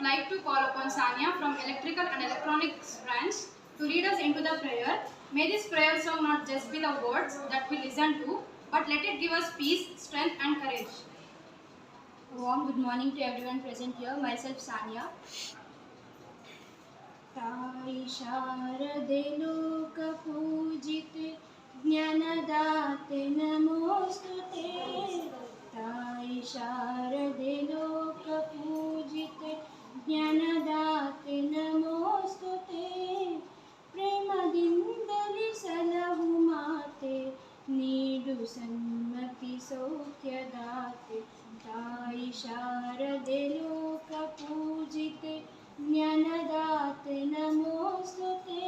would like to call upon Sanya from Electrical and Electronics branch to lead us into the prayer. May this prayer song not just be the words that we listen to, but let it give us peace, strength and courage. Warm good morning to everyone present here. Myself Sanya. ताई शारदे लोक पूजिते ज्ञानदाते नमोस्तुते ताई शारदे लोक पूजिते ज्ञानदाते नमोस्तुते प्रेमದಿಂದಲಿ ಸಲಹು ಮಾತೆ ನೀಡು ಸನ್ಮತಿ ಸೌಖ್ಯದಾತೆ ತಾಯಿ ಶಾರದೆ ಲೋಕ ಪೂಜಿತೆ ज्ञानदाते नमोस्तुते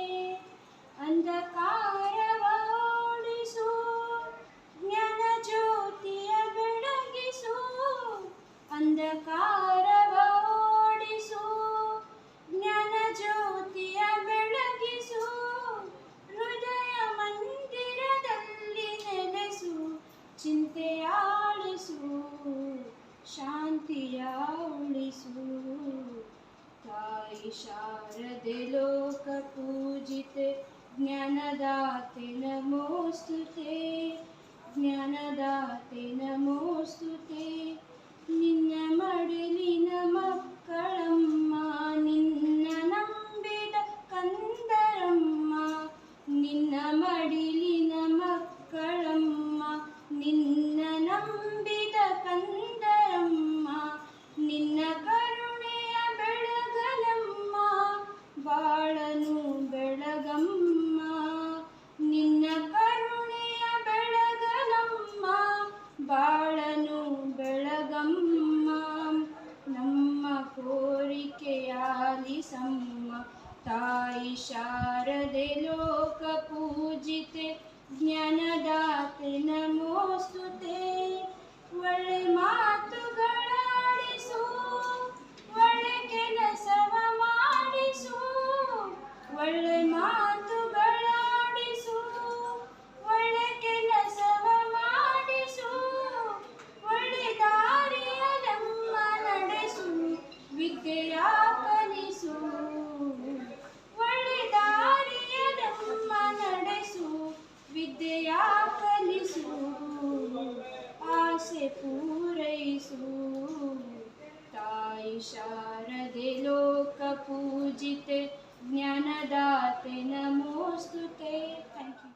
अंधकारವ ಓಡಿಸು ಜ್ಞಾನ ಜ್ಯೋತಿಯ ಬೆಳಗಿಸು ಅಂಧಕಾರವ ಓಡಿಸು ಜ್ಞಾನ ಜ್ಯೋತಿಯ ಬೆಳಗಿಸು ಹೃದಯ ಮಂದಿರದಲ್ಲಿ ನೆಲೆಸು ಚಿಂತೆಯ ಆಳಿಸು ಶಾಂತಿಯ ಉಳಿಸು ताई शारदे लोक पूजिते ज्ञानदाते नमोस्तुते ज्ञानदाते नमोस्तुते निन्न मडिलिन मಕ್ಕಳಮ್ಮ ನಿನ್ನ ನಂಬಿದ ಕಂದರಮ್ಮ ನಿನ್ನ ಮಡಿಲಿನ ಮಕ್ಕಳಮ್ಮ ನಿನ್ನ ನಂಬಿದ ಕಂದರಮ್ಮ ನಿನ್ನ ಬಾಳನು ಬೆಳಗಮ್ಮ ನಿನ್ನ ಕರುಣೆಯ ಬೆಳಗಲಮ್ಮ ಬಾಳನು ಬೆಳಗಮ್ಮ ನಮ್ಮ ಕೋರಿಕೆಯಾಲಿಸಮ್ಮ ತಾಯಿ ಶಾರದೆ ಲೋಕ ಪೂಜಿತೆ ಜ್ಞಾನದಾತೆ ನಮೋಸ್ತುತೆ ಒಳ್ಳೆ ಮಾತುಗಳಾಡಿಸು ಒಳ್ಳೆ ಕೆಲಸವ ಮಾಡಿಸು ಒಳ್ಳೆ ಮಾತುಗಳಾಡಿಸು ಒಳ್ಳೆ ಕೆಲಸವ ಮಾಡಿಸು ಒಳ್ಳೆ ದಾರಿಯ ನಮ್ಮ ನಡೆಸು ವಿದ್ಯೆಯ ಕಲಿಸು ಒಳ್ಳೆ ದಾರಿಯ ನಮ್ಮ ನಡೆಸು ವಿದ್ಯೆಯ ಕಲಿಸು ಆಸೆ ಪೂರೈಸು ताई शारदे लोक पूजिते ज्ञानदाते नमोस्तुते। Thank you.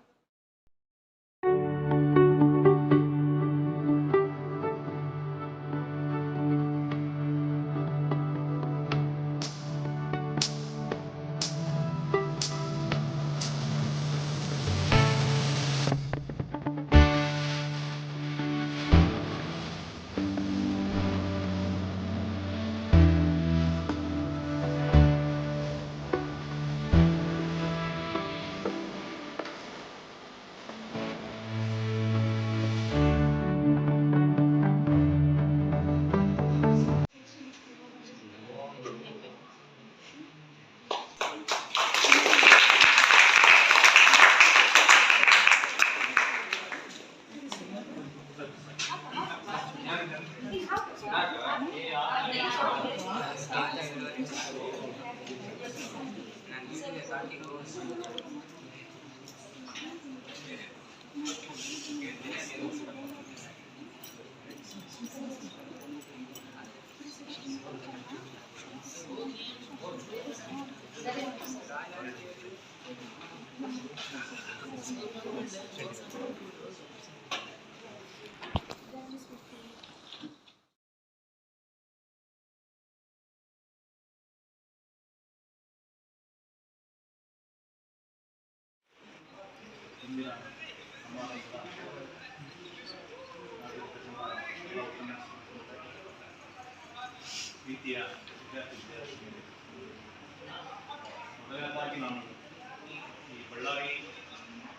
ಪ್ರೀತಿಯ ಮೊದಲನೇದಾಗಿ ನಾನು ಈ ಬಳ್ಳಾರಿ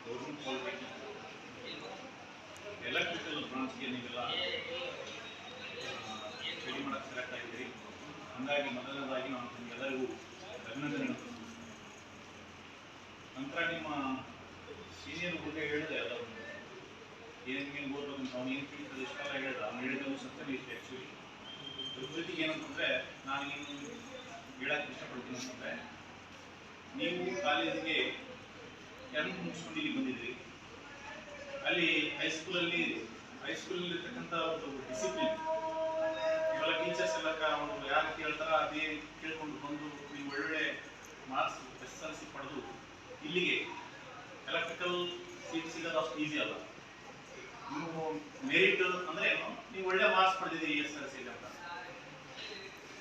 ಗೌರ್ಮೆಂಟ್ ಕಾಲೇಜಿನ ಎಲೆಕ್ಟ್ರಿಕಲ್ ಬ್ರಾಂಚ್ಗೆ ನೀವೆಲ್ಲ ಸ್ಟಡಿ ಮಾಡೋಕ್ಕೆ ಸೆಲೆಕ್ಟ್ ಆಗಿದ್ದೀರಿ. ಹಾಗಾಗಿ ಮೊದಲನೇದಾಗಿ ನಾನು ನಿಮ್ಗೆಲ್ಲರಿಗೂ ಅಭಿನಂದನೆಗಳು. ನಂತರ ನಿಮ್ಮ ಸೀನಿಯರ್ ಬಗ್ಗೆ ಹೇಳಿದೆ ಎಲ್ಲರೂ ಏನೇನು ಓದಬೇಕಂತ ಅವ್ನು ಏನು ತಿಳಿಸಿದ ಇಷ್ಟೆಲ್ಲ ಹೇಳಿದ ಅವ್ನು ಹೇಳಿದ್ರು ಸತ್ಯನೇ ಇತ್ತು. ಆ್ಯಕ್ಚುಲಿ ಜೊತೆಗೆ ಏನಂತಂದರೆ ನಾನು ಹೇಳಕ್ಕೆ ಇಷ್ಟಪಡ್ತೀನಿ ಅಂತಂದರೆ, ನೀವು ಕಾಲೇಜಿಗೆ 10th ಮುಗಿಸ್ಕೊಂಡು ಇಲ್ಲಿ ಬಂದಿದ್ರಿ. ಅಲ್ಲಿ ಹೈಸ್ಕೂಲಲ್ಲಿ ಇರ್ತಕ್ಕಂಥ ಒಂದು ಡಿಸಿಪ್ಲಿನ್, ಇವೆಲ್ಲ ಟೀಚರ್ಸ್ ಎಲ್ಲ ಒಂದು ಯಾರು ಕೇಳ್ತಾರ ಅದೇ ಕೇಳ್ಕೊಂಡು ಬಂದು ನೀವು ಒಳ್ಳೊಳ್ಳೆ ಮಾರ್ಕ್ಸ್ SSLC ಪಡೆದು ಇಲ್ಲಿಗೆ ಎಲೆಕ್ಟ್ರಿಕಲ್ ಸೀಟ್ ಸಿಗೋದು ಅಷ್ಟು ಈಸಿ ಅಲ್ಲ. ನೀವು ಮೆರಿಟ್ ಅಂದರೆ ಏನು, ನೀವು ಒಳ್ಳೆ ಮಾರ್ಕ್ಸ್ ಪಡೆದಿದ್ದೀರಿ SSLC ಅಂತ.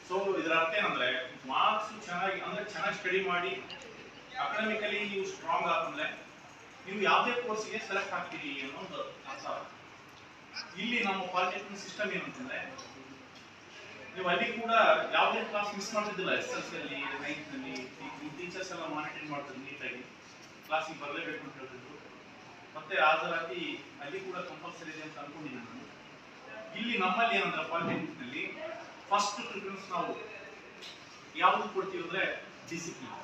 ಸೊ ಇದರ ಅರ್ಥ ಏನಂದ್ರೆ, ಮಾರ್ಕ್ಸ್ ಚೆನ್ನಾಗಿ ಸ್ಟಡಿ ಮಾಡಿ ಅಕಾಡೆಮಿಕಲಿ ನೀವು ಸ್ಟ್ರಾಂಗ್ ಆತಂದ್ರೆ ನೀವು ಯಾವುದೇ ಕೋರ್ಸ್ಗೆ ಸೆಲೆಕ್ಟ್ ಆಗ್ತೀರಿ ಅನ್ನೋ ಒಂದು ಅರ್ಥ. ಇಲ್ಲಿ ನಮ್ಮ ಪಾಲಿಟೆಕ್ನಿಕ್ ಸಿಸ್ಟಮ್ ಏನಂತಂದ್ರೆ, ನೀವು ಅಲ್ಲಿ ಕೂಡ ಯಾವುದೇ ಕ್ಲಾಸ್ ಮಿಸ್ ಮಾಡ್ತಿದ್ದಿಲ್ಲ. SSLC ಅಲ್ಲಿ 9th ನಲ್ಲಿ ಟೀಚರ್ಸ್ ಎಲ್ಲ ಮಾನಿಟರಿಂಗ್ ಮಾಡ್ತಿದ್ರು, ನೀಟಾಗಿ ಕ್ಲಾಸಿಗೆ ಬರಲೇಬೇಕು ಅಂತ ಹೇಳ್ತಿದ್ರು. ಮತ್ತೆ ಹಾಜರಾತಿ ಅಲ್ಲಿ ಕೂಡ ಕಂಪಲ್ಸರಿ ಇದೆ ಅಂತ ಅನ್ಕೊಂಡಿದ್ದೀನಿ ನಾನು. ಇಲ್ಲಿ ನಮ್ಮಲ್ಲಿ ಏನಂದ್ರೆ ಪಾಲಿಟೆಕ್ನಿಕ್ ನಲ್ಲಿ ಫಸ್ಟ್ ಪ್ರಿಫರೆನ್ಸ್ ನಾವು ಯಾವುದು ಕೊಡ್ತೀವಿ ಅಂದ್ರೆ ಡಿಸಿಪ್ಲಿನ್.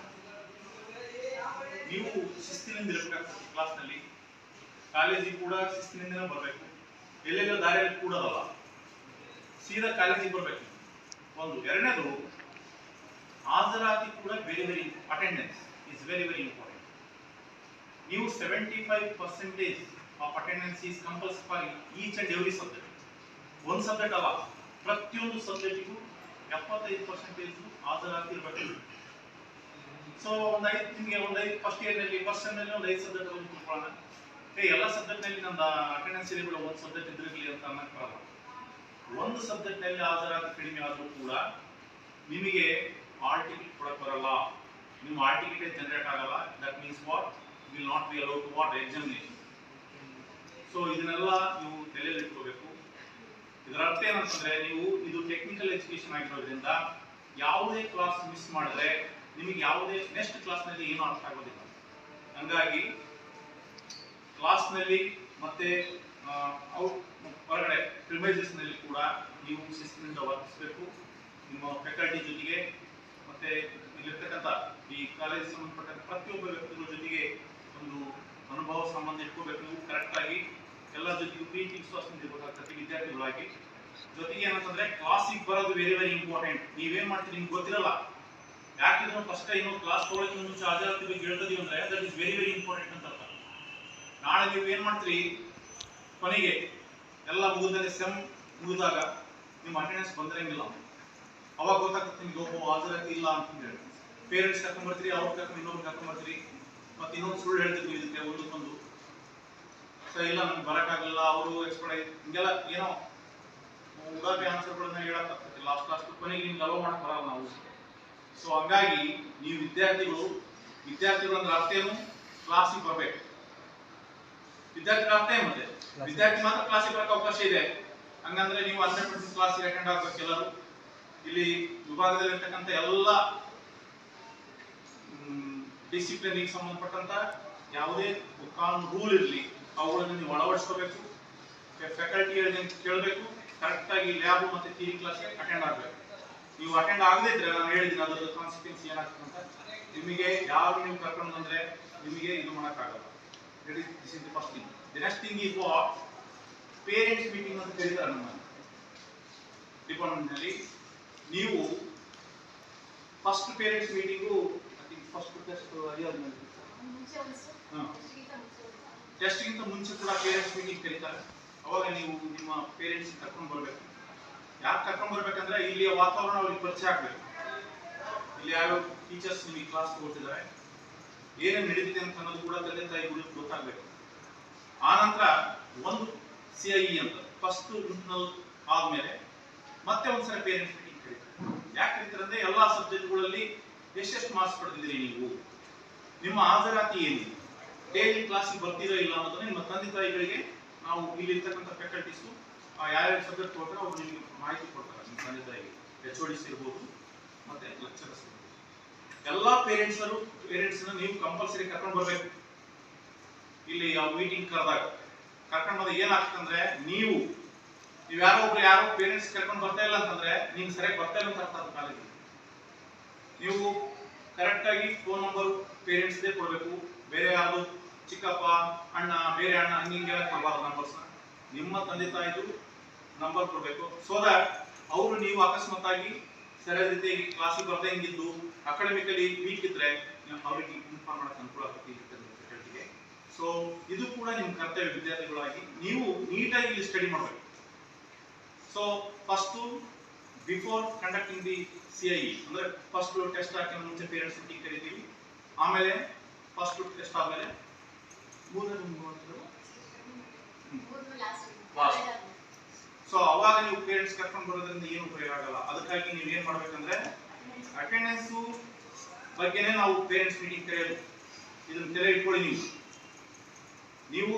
ನೀವು ಶಿಸ್ತಿನಿಂದ ಇರಬೇಕಾಗ್ತದೆ ಕ್ಲಾಸ್ನಲ್ಲಿ, ಕಾಲೇಜಿಗೆ ಕೂಡ ಶಿಸ್ತಿನಿಂದನೇ ಬರಬೇಕು. ಎಲ್ಲೆಲ್ಲ ದಾರಿಯಲ್ಲಿ ಕೂಡೋದಲ್ಲ, ಸೀದಾ ಕಾಲೇಜಿಗೆ ಬರಬೇಕು. ಒಂದು. ಎರಡನೇದು, ಹಾಜರಾತಿ ಕೂಡ ಅಟೆಂಡೆನ್ಸ್ ಇಸ್ ವೆರಿ ಇಂಪಾರ್ಟೆಂಟ್. ನೀವು 75% of attendance is compulsory for each and every subject. ಒಂದು ಸಬ್ಜೆಕ್ಟ್ ಅಲ್ಲ, ಪ್ರತಿಯೊಂದು ಸಬ್ಜೆಕ್ಟಿಗೂ 75% ಹಾಜರಾತಿ ಇರಬೇಕು. ಸೊ ನಿಮಗೆ ಒಂದು 5 ಫಸ್ಟ್ ಇಯರ್ನಲ್ಲಿ ಫಸ್ಟ್ ಸೆಮ್ನಲ್ಲಿ ಒಂದು 5 ಸಬ್ಜೆಕ್ಟ್ ಅಲ್ಲಿ ತಿಳ್ಕೊಳ್ಳೋಣ. ಎಲ್ಲ ಸಬ್ಜೆಕ್ಟ್ನಲ್ಲಿ ನಂದು ಅಟೆಂಡೆನ್ಸ್ ಇರಲಿಲ್ಲ, ಒಂದು ಸಬ್ಜೆಕ್ಟ್ ಇದ್ರಿರಲಿ ಅಂತ ಅನ್ನಕ್ಕೆ ಬರಲ್ಲ. ಒಂದು ಸಬ್ಜೆಕ್ಟ್ನಲ್ಲಿ ಹಾಜರಾತಿ ಕಡಿಮೆ ಆದರೂ ಕೂಡ ನಿಮಗೆ ಹಾಲ್ ಟಿಕೆಟ್ ಕೊಡಕ್ಕೆ ಬರಲ್ಲ. ನಿಮ್ಮ ಹಾಲ್ ಟಿಕೆಟ್ ಜನರೇಟ್ ಆಗಲ್ಲ. That means what, will not be allowed to what examination. So ಇದನ್ನೆಲ್ಲ ನೀವು ತಲೆಯಲ್ಲಿ ಇಟ್ಕೋಬೇಕು. ಇದರ ಅರ್ಥ ಏನಂತಂದ್ರೆ, ನೀವು ಇದು ಟೆಕ್ನಿಕಲ್ ಎಜುಕೇಶನ್ ಆಗಿರೋದ್ರಿಂದ ಯಾವುದೇ ಕ್ಲಾಸ್ ಮಿಸ್ ಮಾಡಿದ್ರೆ ನಿಮಗೆ ಯಾವುದೇ ನೆಕ್ಸ್ಟ್ ಕ್ಲಾಸ್ನಲ್ಲಿ ಏನೂ ಅರ್ಥ ಆಗೋದಿಲ್ಲ. ಹಂಗಾಗಿ ಕ್ಲಾಸ್ನಲ್ಲಿ ಮತ್ತೆ ಹೊರಗಡೆ ಪ್ರಿಮೈಸಸ್ನಲ್ಲಿ ಕೂಡ ನೀವು ಶಿಸ್ತಿನಿಂದ ವರ್ತಿಸಬೇಕು. ನಿಮ್ಮ ಫ್ಯಾಕಲ್ಟಿ ಜೊತೆಗೆ ಮತ್ತೆ ಇಲ್ಲಿರ್ತಕ್ಕಂಥ ಈ ಕಾಲೇಜ್ ಸಂಬಂಧಪಟ್ಟ ಪ್ರತಿಯೊಬ್ಬ ವ್ಯಕ್ತಿಗಳ ಜೊತೆಗೆ ಒಂದು ಅನುಭವ ಸಂಬಂಧ ಇಟ್ಕೋಬೇಕು. ನೀವು ಕರೆಕ್ಟಾಗಿ ಎಲ್ಲರ ಜೊತೆಗೂ ಪ್ರೀತಿ ವಿಶ್ವಾಸದಿಂದ ಇರಬೇಕಾಗ್ತದೆ ವಿದ್ಯಾರ್ಥಿಗಳಾಗಿ. ಜೊತೆಗೆ ಏನಂತಂದ್ರೆ, ಕ್ಲಾಸಿಗೆ ಬರೋದು ವೆರಿ ಇಂಪಾರ್ಟೆಂಟ್. ನೀವೇನ್ ಮಾಡ್ತೀರಿ ನಿಮ್ಗೆ ಗೊತ್ತಿರಲ್ಲ. ಯಾಕಿದ್ರೆ ಫಸ್ಟ್ ಟೈಮ್ ಕ್ಲಾಸ್ ತೊಗೊಳಕ್ಕೆ ಮುಂಚೆ ಹಾಜರಾತಿ ಬಗ್ಗೆ ಹೇಳ್ತೀವಿ ಅಂದ್ರೆ ದಟ್ ಇಸ್ ವೆರಿ ಇಂಪಾರ್ಟೆಂಟ್ ಅಂತ ಅರ್ಥ. ನಾಳೆ ನೀವು ಏನ್ ಮಾಡ್ತೀರಿ, ಕೊನೆಗೆ ಎಲ್ಲ ಮುಗಿದಲ್ಲಿ ಸೆಮ್ ಮುಗಿದಾಗ ನಿಮ್ಮ ಅಟೆಂಡೆನ್ಸ್ ಬಂದಿರಂಗಿಲ್ಲ. ಅವಾಗ ಗೊತ್ತಾಗ್ತದೆ ನಿಮ್ಗೆ ಒಬ್ಬ ಹಾಜರಾತಿ ಇಲ್ಲ ಅಂತ ಹೇಳಿ. ಪೇರೆಂಟ್ಸ್ ಕರ್ಕೊಂಡ್ಬರ್ತೀರಿ, ಅವ್ರು ಕರ್ಕೊಂಡು ಇನ್ನೊಬ್ರು ಕರ್ಕೊಂಡ್ಬರ್ತೀರಿ, ಮತ್ತೆ ಇನ್ನೊಂದು ಸುಳ್ಳು ಹೇಳ್ತಿದ್ವಿ ಇದಕ್ಕೆ ಒಂದಕ್ಕೊಂದು. ಸೊ ಇಲ್ಲ ನಮ್ಗೆ ಬರೋಕ್ಕಾಗಲ್ಲ, ಅವರು ಎಕ್ಸ್ಪರ್ಟ್ ಹಿಂಗೆಲ್ಲ ಏನೋ ಉದಾಹರಣೆ ಆನ್ಸರ್ಗಳನ್ನ ಹೇಳಕ್ಕಾಗ್ತದೆ. ಲಾಸ್ಟ್ ಕೊನೆಗೆ ನಿಮ್ಗೆ ಅಲೋ ಮಾಡಕ್ ಬರಲ್ಲ ನಾವು. ಸೊ ಹಂಗಾಗಿ ನೀವು ವಿದ್ಯಾರ್ಥಿಗಳು ಅಂದ್ರೆ ಅರ್ಥ ಏನು, ಕ್ಲಾಸಿಗೆ ಬರಬೇಕು. ವಿದ್ಯಾರ್ಥಿಗಳ ಅರ್ಥ ಏನು, ಮತ್ತೆ ವಿದ್ಯಾರ್ಥಿ ಮಾತ್ರ ಕ್ಲಾಸಿಗೆ ಬರಕ್ಕೆ ಅವಕಾಶ ಇದೆ. ಹಂಗಂದ್ರೆ ನೀವು 100% ಕ್ಲಾಸಿಗೆ ಅಟೆಂಡ್ ಆಗ್ಬೇಕು ಎಲ್ಲರೂ. ಇಲ್ಲಿ ವಿಭಾಗದಲ್ಲಿರ್ತಕ್ಕಂಥ ಎಲ್ಲ ಡಿಸಿಪ್ಲಿನ್ಗೆ ಸಂಬಂಧಪಟ್ಟಂತ ಯಾವುದೇ ಕಾನೂನು ರೂಲ್ ಇರಲಿ ಅವುಗಳನ್ನು ನೀವು ಅಳವಡಿಸ್ಕೋಬೇಕು. ಫ್ಯಾಕಲ್ಟಿ ಹೇಳಿದಂತೆ ಕೇಳಬೇಕು. ಕರೆಕ್ಟಾಗಿ ಲ್ಯಾಬ್ ಮತ್ತೆ ಥಿಯರಿ ಕ್ಲಾಸ್ಗೆ ಅಟೆಂಡ್ ಆಗಬೇಕು. ನೀವು ಅಟೆಂಡ್ ಆಗದೇ ಇದ್ರೆ ನಾನು ಹೇಳಿದ್ದೀನಿ ಅದರ ಕಾನ್ಸಿಕ್ವೆನ್ಸ್ ಏನಾಗ್ತದೆ ಅಂತ. ನಿಮಗೆ ಯಾರು ನೀವು ಕರ್ಕೊಂಡು ಬಂದ್ರೆ ನಿಮಗೆ ಇದು ಮಾಡೋಕ್ಕಾಗಲ್ಲ. This is the first thing. The next thing is what, parents meeting ಅಂತ ಕರೀತಾರೆ ನಮ್ಮ ಡಿಪಾರ್ಟ್ಮೆಂಟ್ನಲ್ಲಿ. ನೀವು ಫಸ್ಟ್ ಪೇರೆಂಟ್ಸ್ ಮೀಟಿಂಗು ಫಸ್ಟ್ ಟೆಸ್ಟ್ಗಿಂತ ಮುಂಚೆ ಕೂಡ ಪೇರೆಂಟ್ಸ್ ಮೀಟಿಂಗ್ ಕರೀತಾರೆ. ಅವಾಗ ನೀವು ನಿಮ್ಮ ಪೇರೆಂಟ್ಸ್ ಕರ್ಕೊಂಡು ಬರಬೇಕು. ಯಾಕೆ ಕರ್ಕೊಂಡು ಬರ್ಬೇಕಂದ್ರೆ ಇಲ್ಲಿಯ ವಾತಾವರಣ ಅವ್ರಿಗೆ ಪರಿಚಯ ಆಗ್ಬೇಕು. ಇಲ್ಲಿ ಯಾವ ಟೀಚರ್ಸ್ ನಿಮಗೆ ಕ್ಲಾಸ್ ತಗೊಳ್ತಿದ್ದಾರೆ, ಏನೇನು ನಡೀತಿದೆ ಅಂತ ಅನ್ನೋದು ಕೂಡ ತಂದೆ ತಾಯಿಗಳು ಗೊತ್ತಾಗಬೇಕು. ಆನಂತರ ಒಂದು CIE ಅಂತ ಫಸ್ಟ್ ಇಂಟರ್ನಲ್ ಆದ್ಮೇಲೆ ಮತ್ತೆ ಒಂದ್ಸಲ ಪೇರೆಂಟ್ಸ್ ಮೀಟಿಂಗ್ ಕರೀತಾರೆ. ಯಾಕೆ ಕರೀತಾರೆ ಅಂದ್ರೆ, ಎಲ್ಲಾ ಸಬ್ಜೆಕ್ಟ್ಗಳಲ್ಲಿ ಎಷ್ಟೆಷ್ಟು ಮಾರ್ಕ್ಸ್ ಪಡೆದಿದ್ದೀರಿ ನೀವು, ನಿಮ್ಮ ಹಾಜರಾತಿ ಏನಿದೆ, ಡೈಲಿ ಕ್ಲಾಸಿಗೆ ಬರ್ತೀರೋ ಇಲ್ಲ ಅನ್ನೋದನ್ನ ನಿಮ್ಮ ತಂದೆ ತಾಯಿಗಳಿಗೆ ನಾವು ಇಲ್ಲಿರ್ತಕ್ಕಂಥ ಫ್ಯಾಕಲ್ಟೀಸು ಯಾರ್ಯಾರು ಸಬ್ಜೆಕ್ಟ್ ತಗೊಳ್ತಾರೆ ಅವ್ರು ನಿಮಗೆ ಮಾಹಿತಿ ಕೊಡ್ತಾರೆ. ನಿಮ್ಮ ತಂದೆ ತಾಯಿಗೆ HODs ಇರ್ಬೋದು ಮತ್ತೆ ಲೆಕ್ಚರರ್ಸ್ ಇರ್ಬೋದು. ಎಲ್ಲ ಪೇರೆಂಟ್ಸ್ನ ನೀವು ಕಂಪಲ್ಸರಿ ಕರ್ಕೊಂಡು ಬರ್ಬೇಕು. ಇಲ್ಲಿ ಮೀಟಿಂಗ್ ಕರ್ಕೊಂಡು ಬಂದಾಗ ಏನಾಗ್ತಂದ್ರೆ, ನೀವು ಯಾರೋ ಪೇರೆಂಟ್ಸ್ ಕರ್ಕೊಂಡು ಬರ್ತಾ ಇಲ್ಲ ಅಂತಂದ್ರೆ ನಿಮ್ಗೆ ಸರಿಯಾಗಿ ಬರ್ತಾ ಇಲ್ಲ ಅಂತ ಅರ್ಥ. ಕಾಲೇಜಿಗೆ ನೀವು ಕರೆಕ್ಟಾಗಿ ಫೋನ್ ನಂಬರ್ ಪೇರೆಂಟ್ಸ್ದೇ ಕೊಡಬೇಕು. ಬೇರೆ ಯಾವುದು ಚಿಕ್ಕಪ್ಪ ಅಣ್ಣ ಬೇರೆ ಅಣ್ಣ ಹಂಗೆಲ್ಲ ಕೊಡಬಾರ್ದು. ನಂಬರ್ಸ್ನ ನಿಮ್ಮ ತಂದೆ ತಾಯಿದು ನಂಬರ್ ಕೊಡಬೇಕು. ಸೊ ದಟ್ ಅವರು ನೀವು ಅಕಸ್ಮಾತ್ ಆಗಿ ಸರಿಯಾದ ರೀತಿಯಾಗಿ ಕ್ಲಾಸಿಗೆ ಬರ್ತಾ ಹಿಂಗಿದ್ದು ಅಕಾಡೆಮಿಕಲಿ ವೀಕ್ ಇದ್ರೆ ಅವ್ರಿಗೆ ಇನ್ಫಾರ್ಮ್ ಮಾಡಕ್ಕೆ ಅನುಕೂಲ ಆಗ್ತದೆ ಫ್ಯಾಕಲ್ಟಿಗೆ. ಸೊ ಇದು ಕೂಡ ನಿಮ್ಮ ಕರ್ತವ್ಯ ವಿದ್ಯಾರ್ಥಿಗಳಾಗಿ ನೀವು ನೀಟಾಗಿ ಇಲ್ಲಿ ಸ್ಟಡಿ ಮಾಡಬೇಕು. So first before conducting the CIE ಅಂದ್ರೆ ಫಸ್ಟ್ ಟೆಸ್ಟ್ ಹಾಕಿ ಮುಂಚೆ ಪೇರೆಂಟ್ಸ್ ಮೀಟಿಂಗ್ ಕರಿತೀವಿ. ಆಮೇಲೆ ಫಸ್ಟ್ ಟೆಸ್ಟ್ ಆದ್ಮೇಲೆ ಸೊ ಅವಾಗ ನೀವು ಪೇರೆಂಟ್ಸ್ ಕರ್ಕೊಂಡು ಬರೋದ್ರಿಂದ ಏನು ಉಪಯೋಗ ಆಗಲ್ಲ. ಅದಕ್ಕಾಗಿ ನೀವು ಏನ್ ಮಾಡ್ಬೇಕಂದ್ರೆ ಅಟೆಂಡೆನ್ಸ್ ಬಗ್ಗೆನೇ ನಾವು ಪೇರೆಂಟ್ಸ್ ಮೀಟಿಂಗ್ ಕರೆಯೋದು. ಇದನ್ನ ತಲೆ ಇಟ್ಕೊಳ್ಳಿ. ನೀವು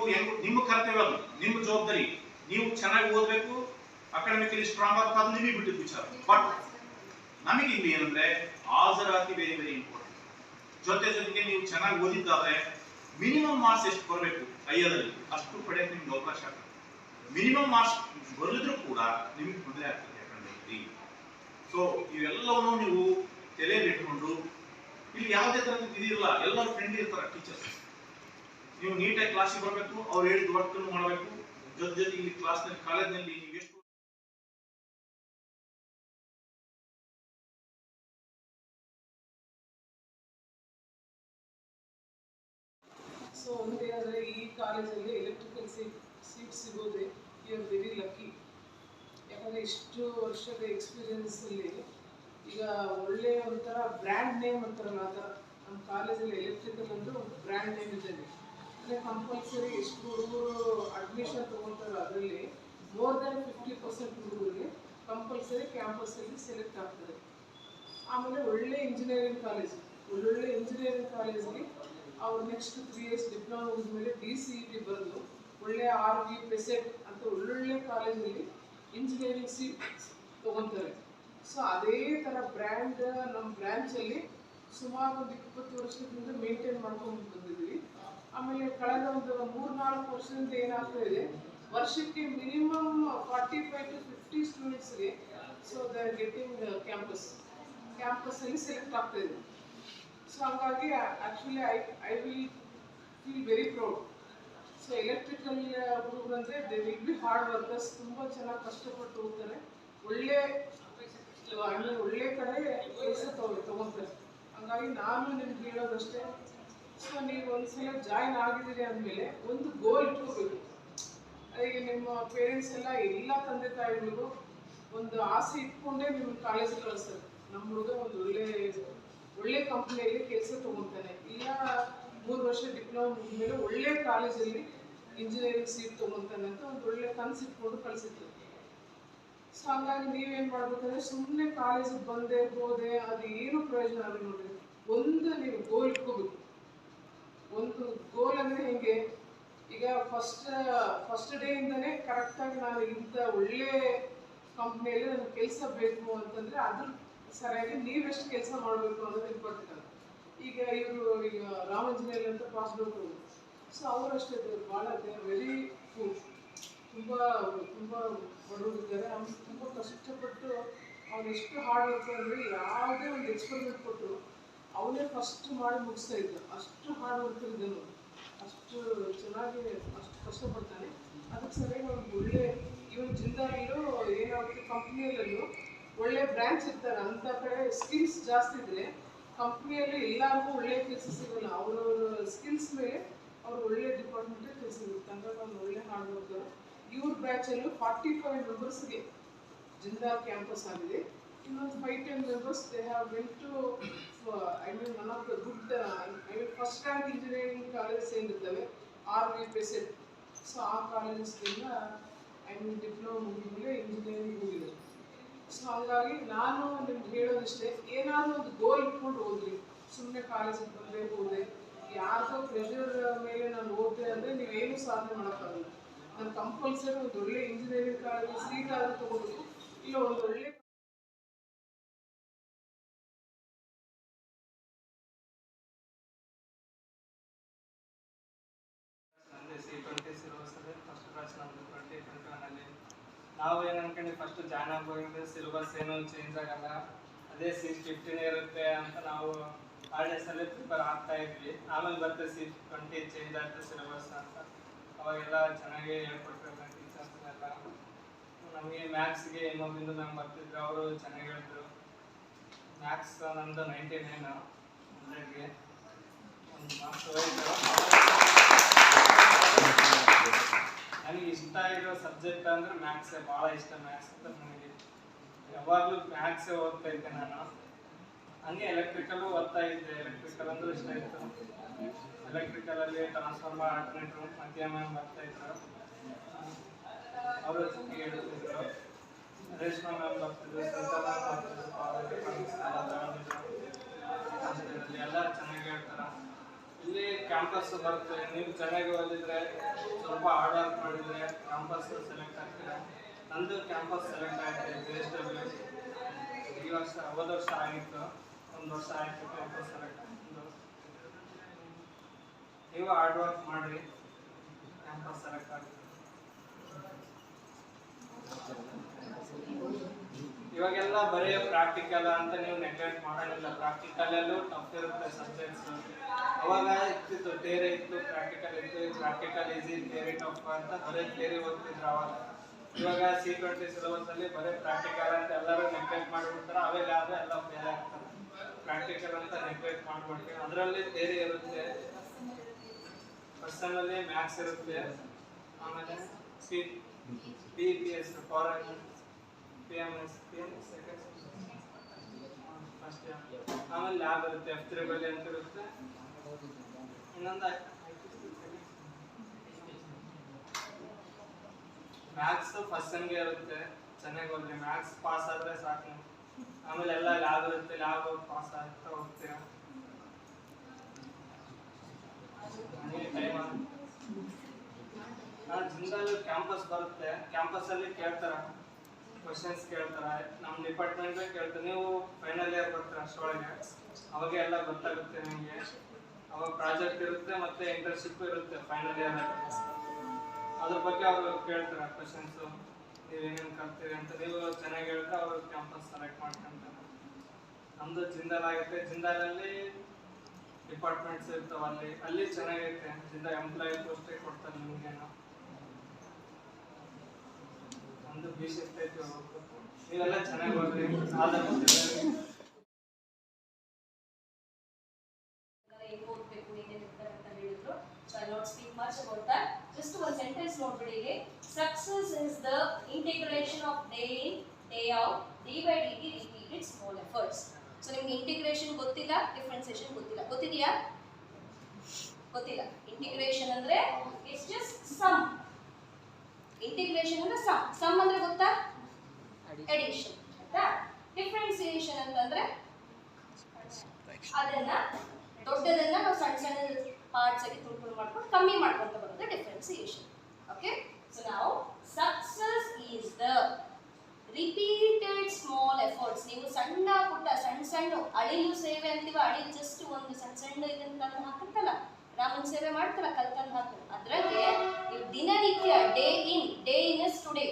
ನಿಮ್ಮ ಕರ್ತವ್ಯ, ಅದು ನಿಮ್ಮ ಜವಾಬ್ದಾರಿ. ನೀವು ಚೆನ್ನಾಗಿ ಓದಬೇಕು, ಅಕಾಡೆಮಿಕಲಿ ಸ್ಟ್ರಾಂಗ್ ಆಗ್ತಾ ಅದು ನಿಮಗೆ ಬಿಟ್ಟಿದ್ದು ವಿಚಾರ. ಬಟ್ ನಮಗೆ ಇಲ್ಲಿ ಏನಂದ್ರೆ ಹಾಜರಾತಿ ವೆರಿ ವೆರಿ ಇಂಪಾರ್ಟೆಂಟ್. ಜೊತೆಗೆ ನೀವು ಚೆನ್ನಾಗಿ ಓದಿದ್ದಾದ್ರೆ ಮಿನಿಮಮ್ ಮಾರ್ಕ್ಸ್ ಎಷ್ಟು ಬರಬೇಕು ಐಯದಲ್ಲಿ ಅಷ್ಟು ಪಡೆಯಕ್ಕೆ ನಿಮ್ಗೆ ಅವಕಾಶ ಆಗ್ತದೆ. ಮಿನಿಮಮ್ ಮಾರ್ಕ್ಸ್ ಬರಲಿದ್ರು ಕೂಡ ನಿಮಗೆ ತೊಂದರೆ ಆಗ್ತದೆ ಅಕಾಡೆಮಿಕಲಿ. ಸೊ ಇವೆಲ್ಲವನ್ನು ನೀವು ತಲೆಯಲ್ಲಿ ಇಟ್ಕೊಂಡು ಇಲ್ಲಿ ಯಾವುದೇ ತರದ್ದು ಇದಿರಲ್ಲ, ಎಲ್ಲರೂ ಫ್ರೆಂಡ್ಲಿ ಇರ್ತಾರೆ ಟೀಚರ್ಸ್. ನೀವು ನೀಟಾಗಿ ಕ್ಲಾಸಿಗೆ ಬರಬೇಕು, ಅವ್ರು ಹೇಳಿದ ವರ್ಕ್ ಮಾಡಬೇಕು. ಜೊತೆ ಇಲ್ಲಿ ಕ್ಲಾಸ್ನಲ್ಲಿ ಕಾಲೇಜ್ನಲ್ಲಿ ನೀವು ಎಷ್ಟು ಸೊ ಒಂದೇನಂದರೆ ಈ ಕಾಲೇಜಲ್ಲಿ ಎಲೆಕ್ಟ್ರಿಕಲ್ ಸೀಟ್ ಸಿಗೋದೆ ಯು ಆರ್ ವೆರಿ ಲಕ್ಕಿ. ಯಾಕಂದರೆ ಇಷ್ಟು ವರ್ಷದ ಎಕ್ಸ್ಪೀರಿಯನ್ಸಲ್ಲಿ ಈಗ ಒಳ್ಳೆಯ ಒಂಥರ ಬ್ರ್ಯಾಂಡ್ ನೇಮ್ ಅಂತಾರಲ್ಲ ಆ ಥರ ನಮ್ಮ ಕಾಲೇಜಲ್ಲಿ ಎಲೆಕ್ಟ್ರಿಕಲ್ ಅಂದರೆ ಒಂದು ಬ್ರ್ಯಾಂಡ್ ನೇಮ್ ಇದೆ. ಅಂದರೆ ಕಂಪಲ್ಸರಿ ಎಷ್ಟು ಹುಡುಗರು ಅಡ್ಮಿಷನ್ ತೊಗೊಳ್ತಾರೆ ಅದರಲ್ಲಿ ಮೋರ್ ದ್ಯಾನ್ 50% ಹುಡುಗರಿಗೆ ಕಂಪಲ್ಸರಿ ಕ್ಯಾಂಪಸ್ಸಲ್ಲಿ ಸೆಲೆಕ್ಟ್ ಆಗ್ತದೆ. ಆಮೇಲೆ ಒಳ್ಳೆ ಇಂಜಿನಿಯರಿಂಗ್ ಕಾಲೇಜ್, ಒಳ್ಳೊಳ್ಳೆ ಇಂಜಿನಿಯರಿಂಗ್ ಕಾಲೇಜಲ್ಲಿ ಅವ್ರು ನೆಕ್ಸ್ಟ್ 3 years ಡಿಪ್ಲೊಮಾ ಮುಗಿದ್ಮೇಲೆ DCET ಬರೆದು ಒಳ್ಳೆ RV ಪೆಸೆಟ್ ಅಂತ ಒಳ್ಳೊಳ್ಳೆ ಕಾಲೇಜಲ್ಲಿ ಇಂಜಿನಿಯರಿಂಗ್ ಸೀಟ್ ತೊಗೊತಾರೆ. ಸೊ ಅದೇ ಥರ ಬ್ರ್ಯಾಂಡ್ ನಮ್ಮ ಬ್ರ್ಯಾಂಚಲ್ಲಿ ಸುಮಾರು ಒಂದು 20 ವರ್ಷದಿಂದ ಮೇಂಟೈನ್ ಮಾಡ್ಕೊಂಡು ಬಂದಿದ್ವಿ. ಆಮೇಲೆ ಕಳೆದ ಒಂದು 3-4 ವರ್ಷದಿಂದ ಏನಾಗ್ತಾ ಇದೆ, ವರ್ಷಕ್ಕೆ ಮಿನಿಮಮ್ 45 to 50 ಸ್ಟೂಡೆಂಟ್ಸ್ಗೆ ಸೊ ದೇ ಆರ್ ಗೆಟಿಂಗ್ ಕ್ಯಾಂಪಸ್ಸಲ್ಲಿ ಸೆಲೆಕ್ಟ್ ಆಗ್ತಾ ಇದೆ. ಸೊ ಹಾಗಾಗಿ actually I will feel very proud. So electrical ಹುಡುಗರು ಅಂದರೆ they will be hard workers, ತುಂಬ ಚೆನ್ನಾಗಿ ಕಷ್ಟಪಟ್ಟು ಹೋಗ್ತಾರೆ, ಒಳ್ಳೆ ಕಡೆ ಕೆಲಸ ತೊಗೊತಾರೆ. ಹಾಗಾಗಿ ನಾನು ನಿಮ್ಗೆ ಹೇಳೋದಷ್ಟೇ, ಸೊ ನೀವು ಒಂದ್ಸಲ ಜಾಯಿನ್ ಆಗಿದ್ದೀರಿ ಅಂದಮೇಲೆ ಒಂದು ಗೋಲ್ ಇಟ್ಕೋಬೇಕು. ಅದಕ್ಕೆ ನಿಮ್ಮ ಪೇರೆಂಟ್ಸ್ ಎಲ್ಲ ತಂದೆ ತಾಯಿಗಳಿಗೂ ಒಂದು ಆಸೆ ಇಟ್ಕೊಂಡೇ ನಿಮ್ಮ ಕಾಲೇಜಿಗೆ ಕಳಿಸ್ತಾರೆ. ನಮ್ಮ ಹುಡುಗ ಒಂದು ಒಳ್ಳೆ ಕಂಪ್ನಿಯಲ್ಲಿ ಕೆಲಸ ತೊಗೊತಾನೆ, ಇಲ್ಲ 3 ವರ್ಷ ಡಿಪ್ಲೊಮಾ ಮುಗಿದ್ಮೇಲೆ ಒಳ್ಳೆ ಕಾಲೇಜಲ್ಲಿ ಇಂಜಿನಿಯರಿಂಗ್ ಸೀಟ್ ತೊಗೊತಾನೆ ಅಂತ ಒಂದು ಒಳ್ಳೆ ಕನಸು ಇಟ್ಕೊಂಡು ಕಳಿಸಿದ್ರು. ಸೊ ಹಂಗಾಗಿ ನೀವೇನು ಮಾಡ್ಬೇಕಂದ್ರೆ ಸುಮ್ಮನೆ ಕಾಲೇಜಿಗೆ ಬಂದೆ ಹೋದೆ ಅದು ಏನು ಪ್ರಯೋಜನ ಆಗಲ್ಲ ನೋಡ್ರಿ. ಒಂದು ನೀವು ಗೋಲ್ ಇಟ್ಕೋಬೇಕು. ಒಂದು ಗೋಲ್ ಅಂದರೆ ಹೆಂಗೆ, ಈಗ ಫಸ್ಟ್ ಡೇಯಿಂದನೇ ಕರೆಕ್ಟಾಗಿ ನಾನು ಇಂಥ ಒಳ್ಳೆ ಕಂಪ್ನಿಯಲ್ಲಿ ನನಗೆ ಕೆಲಸ ಬೇಕು ಅಂತಂದರೆ ಅದ್ರ ಸರಿಯಾಗಿ ನೀವೆಷ್ಟು ಕೆಲಸ ಮಾಡಬೇಕು ಅನ್ನೋದು ಇಂಪಾರ್ಟೆಂಟ್ ಆಗುತ್ತೆ. ಈಗ ರಾಮಂಜನೇಯಲ್ ಅಂತ ಪಾಸ್ಬೇಕು, ಸೊ ಅವರು ಅಷ್ಟೇ ಭಾಳ ವೆರಿ ತುಂಬ ಬಡವರಿದ್ದಾರೆ. ಅವ್ರು ತುಂಬ ಕಷ್ಟಪಟ್ಟು ಅವ್ರು ಎಷ್ಟು ಹಾರ್ಡ್ ವರ್ಕ್ ಅಂದರೆ ಯಾವುದೇ ಒಂದು ಎಕ್ಸ್ಪೆರಿಮೆಂಟ್ ಕೊಟ್ಟರು ಅವನೇ ಫಸ್ಟ್ ಮಾಡಿ ಮುಗಿಸ್ತಾ ಇದ್ದ. ಅಷ್ಟು ಹಾರ್ಡ್ ವರ್ಕ್ ಇದ್ದನು, ಅಷ್ಟು ಚೆನ್ನಾಗಿ ಅಷ್ಟು ಕಷ್ಟಪಡ್ತಾನೆ. ಅದಕ್ಕೆ ಸರಿಯಾಗಿ ಅವ್ರಿಗೆ ಒಳ್ಳೆ ಇವನ್ ಜಿಂದಾಲಲ್ಲೂ ಏನಾಗುತ್ತೆ ಕಂಪ್ನಿಯಲ್ಲೂ ಒಳ್ಳೆ ಬ್ರ್ಯಾಂಚ್ ಇರ್ತಾರೆ, ಅಂಥ ಕಡೆ ಸ್ಕಿಲ್ಸ್ ಜಾಸ್ತಿ ಇದ್ದರೆ ಕಂಪ್ನಿಯಲ್ಲಿ ಎಲ್ಲರಿಗೂ ಒಳ್ಳೆ ಕೆಲಸ ಸಿಗೋಲ್ಲ. ಅವರವ್ರ ಸ್ಕಿಲ್ಸ್ ಮೇಲೆ ಅವ್ರು ಒಳ್ಳೆ ಡಿಪಾರ್ಟ್ಮೆಂಟಲ್ಲಿ ಕೆಲಸ ಇರುತ್ತೆ. ಹಂಗಾಗಿ ಅವ್ರು ಒಳ್ಳೆ ಹಾರ್ಡ್ ವರ್ಕರು. ಇವ್ರ ಬ್ಯಾಚಲ್ಲೂ 45 ಮೆಂಬರ್ಸ್ಗೆ ಜಿಂದಾಲ್ ಕ್ಯಾಂಪಸ್ ಆಗಿದೆ. ಇನ್ನೊಂದು 5-10 members they have went to one of the good first rank engineering colleges ಏನಿರ್ತವೆ RV ಪೆಸೆಟ್, ಸೊ ಆ ಕಾಲೇಜಸ್ಗೆಲ್ಲ ಡಿಪ್ಲೊಮಾ ಮುಗಿದ್ಮೇಲೆ ಇಂಜಿನಿಯರಿಂಗ್ ಹೋಗಿದೆ. ಸೊ ಹಾಗಾಗಿ ನಾನು ನಿಮ್ಗೆ ಹೇಳೋದಿಷ್ಟೇ, ಏನಾದರೂ ಒಂದು ಗೋಲ್ ಇಟ್ಕೊಂಡು ಹೋದ್ರಿ. ಸುಮ್ಮನೆ ಕಾಲೇಜಿಗೆ ಬಂದರೆ ಹೋದೆ, ಯಾರ್ದೋ ಪ್ರೆಷರ್ ಮೇಲೆ ನಾನು ಓದಿದೆ ಅಂದರೆ ನೀವೇನು ಸಾಧನೆ ಮಾಡೋಕ್ಕಾಗಲ್ಲ. ನಾನು ಕಂಪಲ್ಸರಿ ಒಂದು ಒಳ್ಳೆ ಇಂಜಿನಿಯರಿಂಗ್ ಕಾಲೇಜ್ ಸೀಟ್ ಆದರೂ ತೊಗೋಬೇಕು, ಇಲ್ಲ ಒಂದು ಒಳ್ಳೆ C20 ಸಿಲೆಬಸ್ ಇದೆ. ಫಸ್ಟ್ ಬ್ಯಾಚ್ ನಮ್ಮದು 2021 ನಾವು ಏನು ಅನ್ಕೊಂಡು ಫಸ್ಟ್ ಜಾಯ್ನ್ ಆಗೋದ್ರೆ ಸಿಲೆಬಸ್ ಏನೂ ಚೇಂಜ್ ಆಗಲ್ಲ, ಅದೇ C15 ಇರುತ್ತೆ ಅಂತ ನಾವು ಹಾಲಿಡೇಸಲ್ಲೇ ಪ್ರಿಪೇರ್ ಆಗ್ತಾ ಇದ್ವಿ. ಆಮೇಲೆ ಬರ್ತದೆ C20 ಚೇಂಜ್ ಆಗ್ತದೆ ಸಿಲೆಬಸ್ ಅಂತ. ಅವಾಗೆಲ್ಲ ಚೆನ್ನಾಗಿ ಹೇಳ್ಕೊಡ್ತಾರೆ ಟೀಚರ್ಸ್ ಎಲ್ಲ. ನಮಗೆ ಮ್ಯಾಥ್ಸ್ಗೆ ಇನ್ನೊಂದು ಮ್ಯಾಮ್ ಬರ್ತಿದ್ರು, ಅವರು ಚೆನ್ನಾಗಿ ಹೇಳಿದ್ರು. ಮ್ಯಾಥ್ಸ್ ನಂದು 99 100ಗೆ ಒಂದು ಮಾರ್ಕ್ಸ್ ಹೋಯಿತು. ನನಗೆ ಇಷ್ಟ ಆಗಿರೋ ಸಬ್ಜೆಕ್ಟ್ ಅಂದರೆ ಮ್ಯಾಥ್ಸೇ, ಭಾಳ ಇಷ್ಟ ಮ್ಯಾಥ್ಸ್ ಅಂತ ನನಗೆ. ಯಾವಾಗಲೂ ಮ್ಯಾಥ್ಸೇ ಓದ್ತಾ ಇದ್ದೆ ನಾನು. ಹಂಗೆ ಎಲೆಕ್ಟ್ರಿಕಲ್ಲು ಓದ್ತಾ ಇದ್ದೆ. ಎಲೆಕ್ಟ್ರಿಕಲ್ ಅಂದ್ರೆ ಇಷ್ಟ ಇತ್ತು. ಎಲೆಕ್ಟ್ರಿಕಲಲ್ಲಿ ಟ್ರಾನ್ಸ್ಫಾರ್ಮರ್, ಆಲ್ಟರ್ನೇಟರ್, ಮಧ್ಯ ಮ್ಯಾಮ್ ಬರ್ತಾ ಇದ್ರು. ಅವರು ಜೊತೆಗೆ ಹೇಳ್ತಿದ್ರು. ರೇಷ್ಮಾ ಮ್ಯಾಮ್ ಬರ್ತಿದ್ರು, ಸಂತ ಮ್ಯಾಮ್ ಬರ್ತಿದ್ರು. ಎಲ್ಲ ಚೆನ್ನಾಗಿ ಹೇಳ್ತಾರೆ. ಇಲ್ಲಿ ಕ್ಯಾಂಪಸ್ ಬರುತ್ತೆ. ನೀವು ಚೆನ್ನಾಗಿ ಓದಿದ್ರೆ, ಸ್ವಲ್ಪ ಹಾರ್ಡ್ ವರ್ಕ್ ಮಾಡಿದರೆ ಕ್ಯಾಂಪಸ್ ಸೆಲೆಕ್ಟ್ ಆಗ್ತೀರ. ನಂದು ಕ್ಯಾಂಪಸ್ ಸೆಲೆಕ್ಟ್ ಆಗುತ್ತೆ. JSW ಈ ವರ್ಷ, ಹೋದ ವರ್ಷ ಆಗಿತ್ತು, ಒಂದು ವರ್ಷ ಆಯಿತು ಕ್ಯಾಂಪಸ್ ಸೆಲೆಕ್ಟ್ ಆಗಿತ್ತು. ನೀವು ಹಾರ್ಡ್ ವರ್ಕ್ ಮಾಡಿ ಕ್ಯಾಂಪಸ್ ಸೆಲೆಕ್ಟ್ ಆಗುತ್ತೆ. ಇವಾಗೆಲ್ಲ ಬರೀ ಪ್ರಾಕ್ಟಿಕಲ್ ಅಂತ ನೀವು ನೆಗ್ಲೆಕ್ಟ್ ಮಾಡೋದಿಲ್ಲ. ಪ್ರಾಕ್ಟಿಕಲಲ್ಲೂ ಟಫ್ ಇರುತ್ತೆ ಸಬ್ಜೆಕ್ಟ್ಸ್. ಅವಾಗ ಇರ್ತಿತ್ತು, ಥಿಯರಿ ಇತ್ತು, ಪ್ರಾಕ್ಟಿಕಲ್ ಇತ್ತು. ಪ್ರಾಕ್ಟಿಕಲ್ ಈಸಿ, ಥಿಯರಿ ಟಫ್ ಅಂತ ಬರೀ ಥಿಯರಿ ಓದ್ತಿದ್ರು ಅವಾಗ. ಇವಾಗ C20 ಸಿಲೆಬಸ್ಸಲ್ಲಿ ಬರೀ ಪ್ರಾಕ್ಟಿಕಲ್ ಅಂತ ಎಲ್ಲರೂ ನೆಗ್ಲೆಕ್ಟ್ ಮಾಡಿಬಿಡ್ತಾರೆ. ಅವೆಲ್ಲ ಆದರೆ ಎಲ್ಲ ಫೇಲ್ ಆಗ್ತಾರೆ. ಪ್ರಾಕ್ಟಿಕಲ್ ಅಂತ ನೆಗ್ಲೆಕ್ಟ್ ಮಾಡ್ಬಿಡ್ತೀವಿ. ಅದರಲ್ಲಿ ಥಿಯರಿ ಇರುತ್ತೆ, ಫಸ್ಟ್ ಸೆಮ್ಮಲ್ಲಿ ಮ್ಯಾಥ್ಸ್ ಇರುತ್ತೆ, ಆಮೇಲೆ PPS foreign PMS second first year, ಆಮೇಲೆ ಲ್ಯಾಬ್ ಇರುತ್ತೆ, F3 ಅಂತ ಇರುತ್ತೆ. ಇನ್ನೊಂದು ಮ್ಯಾಥ್ಸ್ ಫಸ್ಟ್ ಸೆಮ್ಗೆ ಇರುತ್ತೆ. ಚೆನ್ನಾಗಿ ಹೋದ್ರೆ ಮ್ಯಾಥ್ಸ್ ಪಾಸ್ ಆದರೆ ಸಾಕು. ಆಮೇಲೆ ಎಲ್ಲ ಲ್ಯಾಬ್ ಇರುತ್ತೆ, ಲ್ಯಾಬ್ ಪಾಸ್ ಆಗ್ತಾ ಹೋಗ್ತೀರಾ. ಜಿಂದಾಲ್ ಕ್ಯಾಂಪಸ್ ಬರುತ್ತೆ. ಕ್ಯಾಂಪಸ್ಸಲ್ಲಿ ಕೇಳ್ತಾರೆ, ಕ್ವಶನ್ಸ್ ಕೇಳ್ತಾರೆ. ನಮ್ಮ ಡಿಪಾರ್ಟ್ಮೆಂಟ್ ಕೇಳ್ತಾರೆ. ನೀವು ಫೈನಲ್ ಇಯರ್ ಬರ್ತೀರ ಅಷ್ಟರೊಳಗೆ, ಅವಾಗ ಎಲ್ಲ ಗೊತ್ತಾಗುತ್ತೆ ನಿಮಗೆ. ಅವಾಗ ಪ್ರಾಜೆಕ್ಟ್ ಇರುತ್ತೆ ಮತ್ತು ಇಂಟರ್ನ್ಶಿಪ್ ಇರುತ್ತೆ ಫೈನಲ್ ಇಯರ್. ಅದ್ರ ಬಗ್ಗೆ ಅವರು ಕೇಳ್ತಾರೆ ಕ್ವಶನ್ಸು, ನೀವೇನೇನು ಕಲ್ತೀರಿ ಅಂತ. ನೀವು ಚೆನ್ನಾಗಿ ಹೇಳಿದ್ರೆ ಅವರು ಕ್ಯಾಂಪಸ್ ಸೆಲೆಕ್ಟ್ ಮಾಡ್ಕೊಂತಾರೆ. ನಮ್ಮದು ಜಿಂದಾಲ್ ಆಗುತ್ತೆ. ಜಿಂದಾಲಲ್ಲಿ ಡಿಪಾರ್ಟ್ಮೆಂಟ್ಸ್ ಇರ್ತಾವೆ. ಅಲ್ಲಿ ಚೆನ್ನಾಗೈತೆ. ಜಿಂದಾಲ್ ಎಂಪ್ಲಾಯಿ ಪೋಸ್ಟೇ ಕೊಡ್ತಾರೆ ನಿಮಗೇನು. ನಮ್ಮದು B65 ನೀವೆಲ್ಲ ಚೆನ್ನಾಗಿ ಹೋಗ್ರಿ. ಓದಬೇಕು ಏನೇನಿರ್ತಾರೆ ಅಂತ ಹೇಳಿದ್ರು. So I not speak much about that. Just ಒಂದು ಸೆಂಟೆನ್ಸ್ ನೋಡ್ಬಿಡಿ ಇಲ್ಲಿ. Success is the integration of day in day out ಡಿ/dt ರಿಪೀಟೆಡ್ ಸ್ಮಾಲ್ ಎಫರ್ಟ್ಸ್. ಸೊ ನಿಮ್ಗೆ ಇಂಟಿಗ್ರೇಷನ್ ಗೊತ್ತಿಲ್ಲ, ಡಿಫ್ರೆನ್ಸಿಯೇಷನ್ ಗೊತ್ತಿಲ್ಲ. ಗೊತ್ತಿದೆಯಾ? ಗೊತ್ತಿಲ್ಲ. ಇಂಟಿಗ್ರೇಷನ್ ಅಂದ್ರೆ ಇಟ್ಸ್ ಜಸ್ಟ್ ಸಮ್. ಇಂಟಿಗ್ರೇಷನ್ ಅಂದ್ರೆ ಸಮ್. ಸಮ್ ಅಂದ್ರೆ ಗೊತ್ತಾ? ಅಡಿಷನ್. ಆಯ್ತಾ? ಡಿಫ್ರೆನ್ಸಿಯೇಷನ್ ಅಂತಂದ್ರೆ ಅದನ್ನ ದೊಡ್ಡದನ್ನ ನಾವು ಸಣ್ಣ ಸಣ್ಣ ಪಾರ್ಟ್ಸ್ ಆಗಿ ತುಂಡು ಮಾಡ್ಕೊಂಡು ಕಮ್ಮಿ ಮಾಡ್ಕೊಂತ ಬರೋದು ಡಿಫ್ರೆನ್ಸಿಯೇಷನ್. ಓಕೆ, ಸೊ ನಾವು success is the repeated small efforts. ನೀವು ಸಣ್ಣ ಪುಟ್ಟ ಸಣ್ಣ ಅಳಿಲು ಸೇವೆ ಅಂತೀವ. ಅಳಿಲು ಜಸ್ಟ್ ಒಂದು ಸಣ್ಣ ಇದನ್ನ ಹಾಕತ್ತಲ್ಲ, ರಾಮನ ಸೇವೆ ಮಾಡ್ತಾರ ಕಲ್ತಂದು ಹಾಕಿ. ಅದ್ರಂಗೆ ನೀವು ದಿನನಿತ್ಯ day in is today.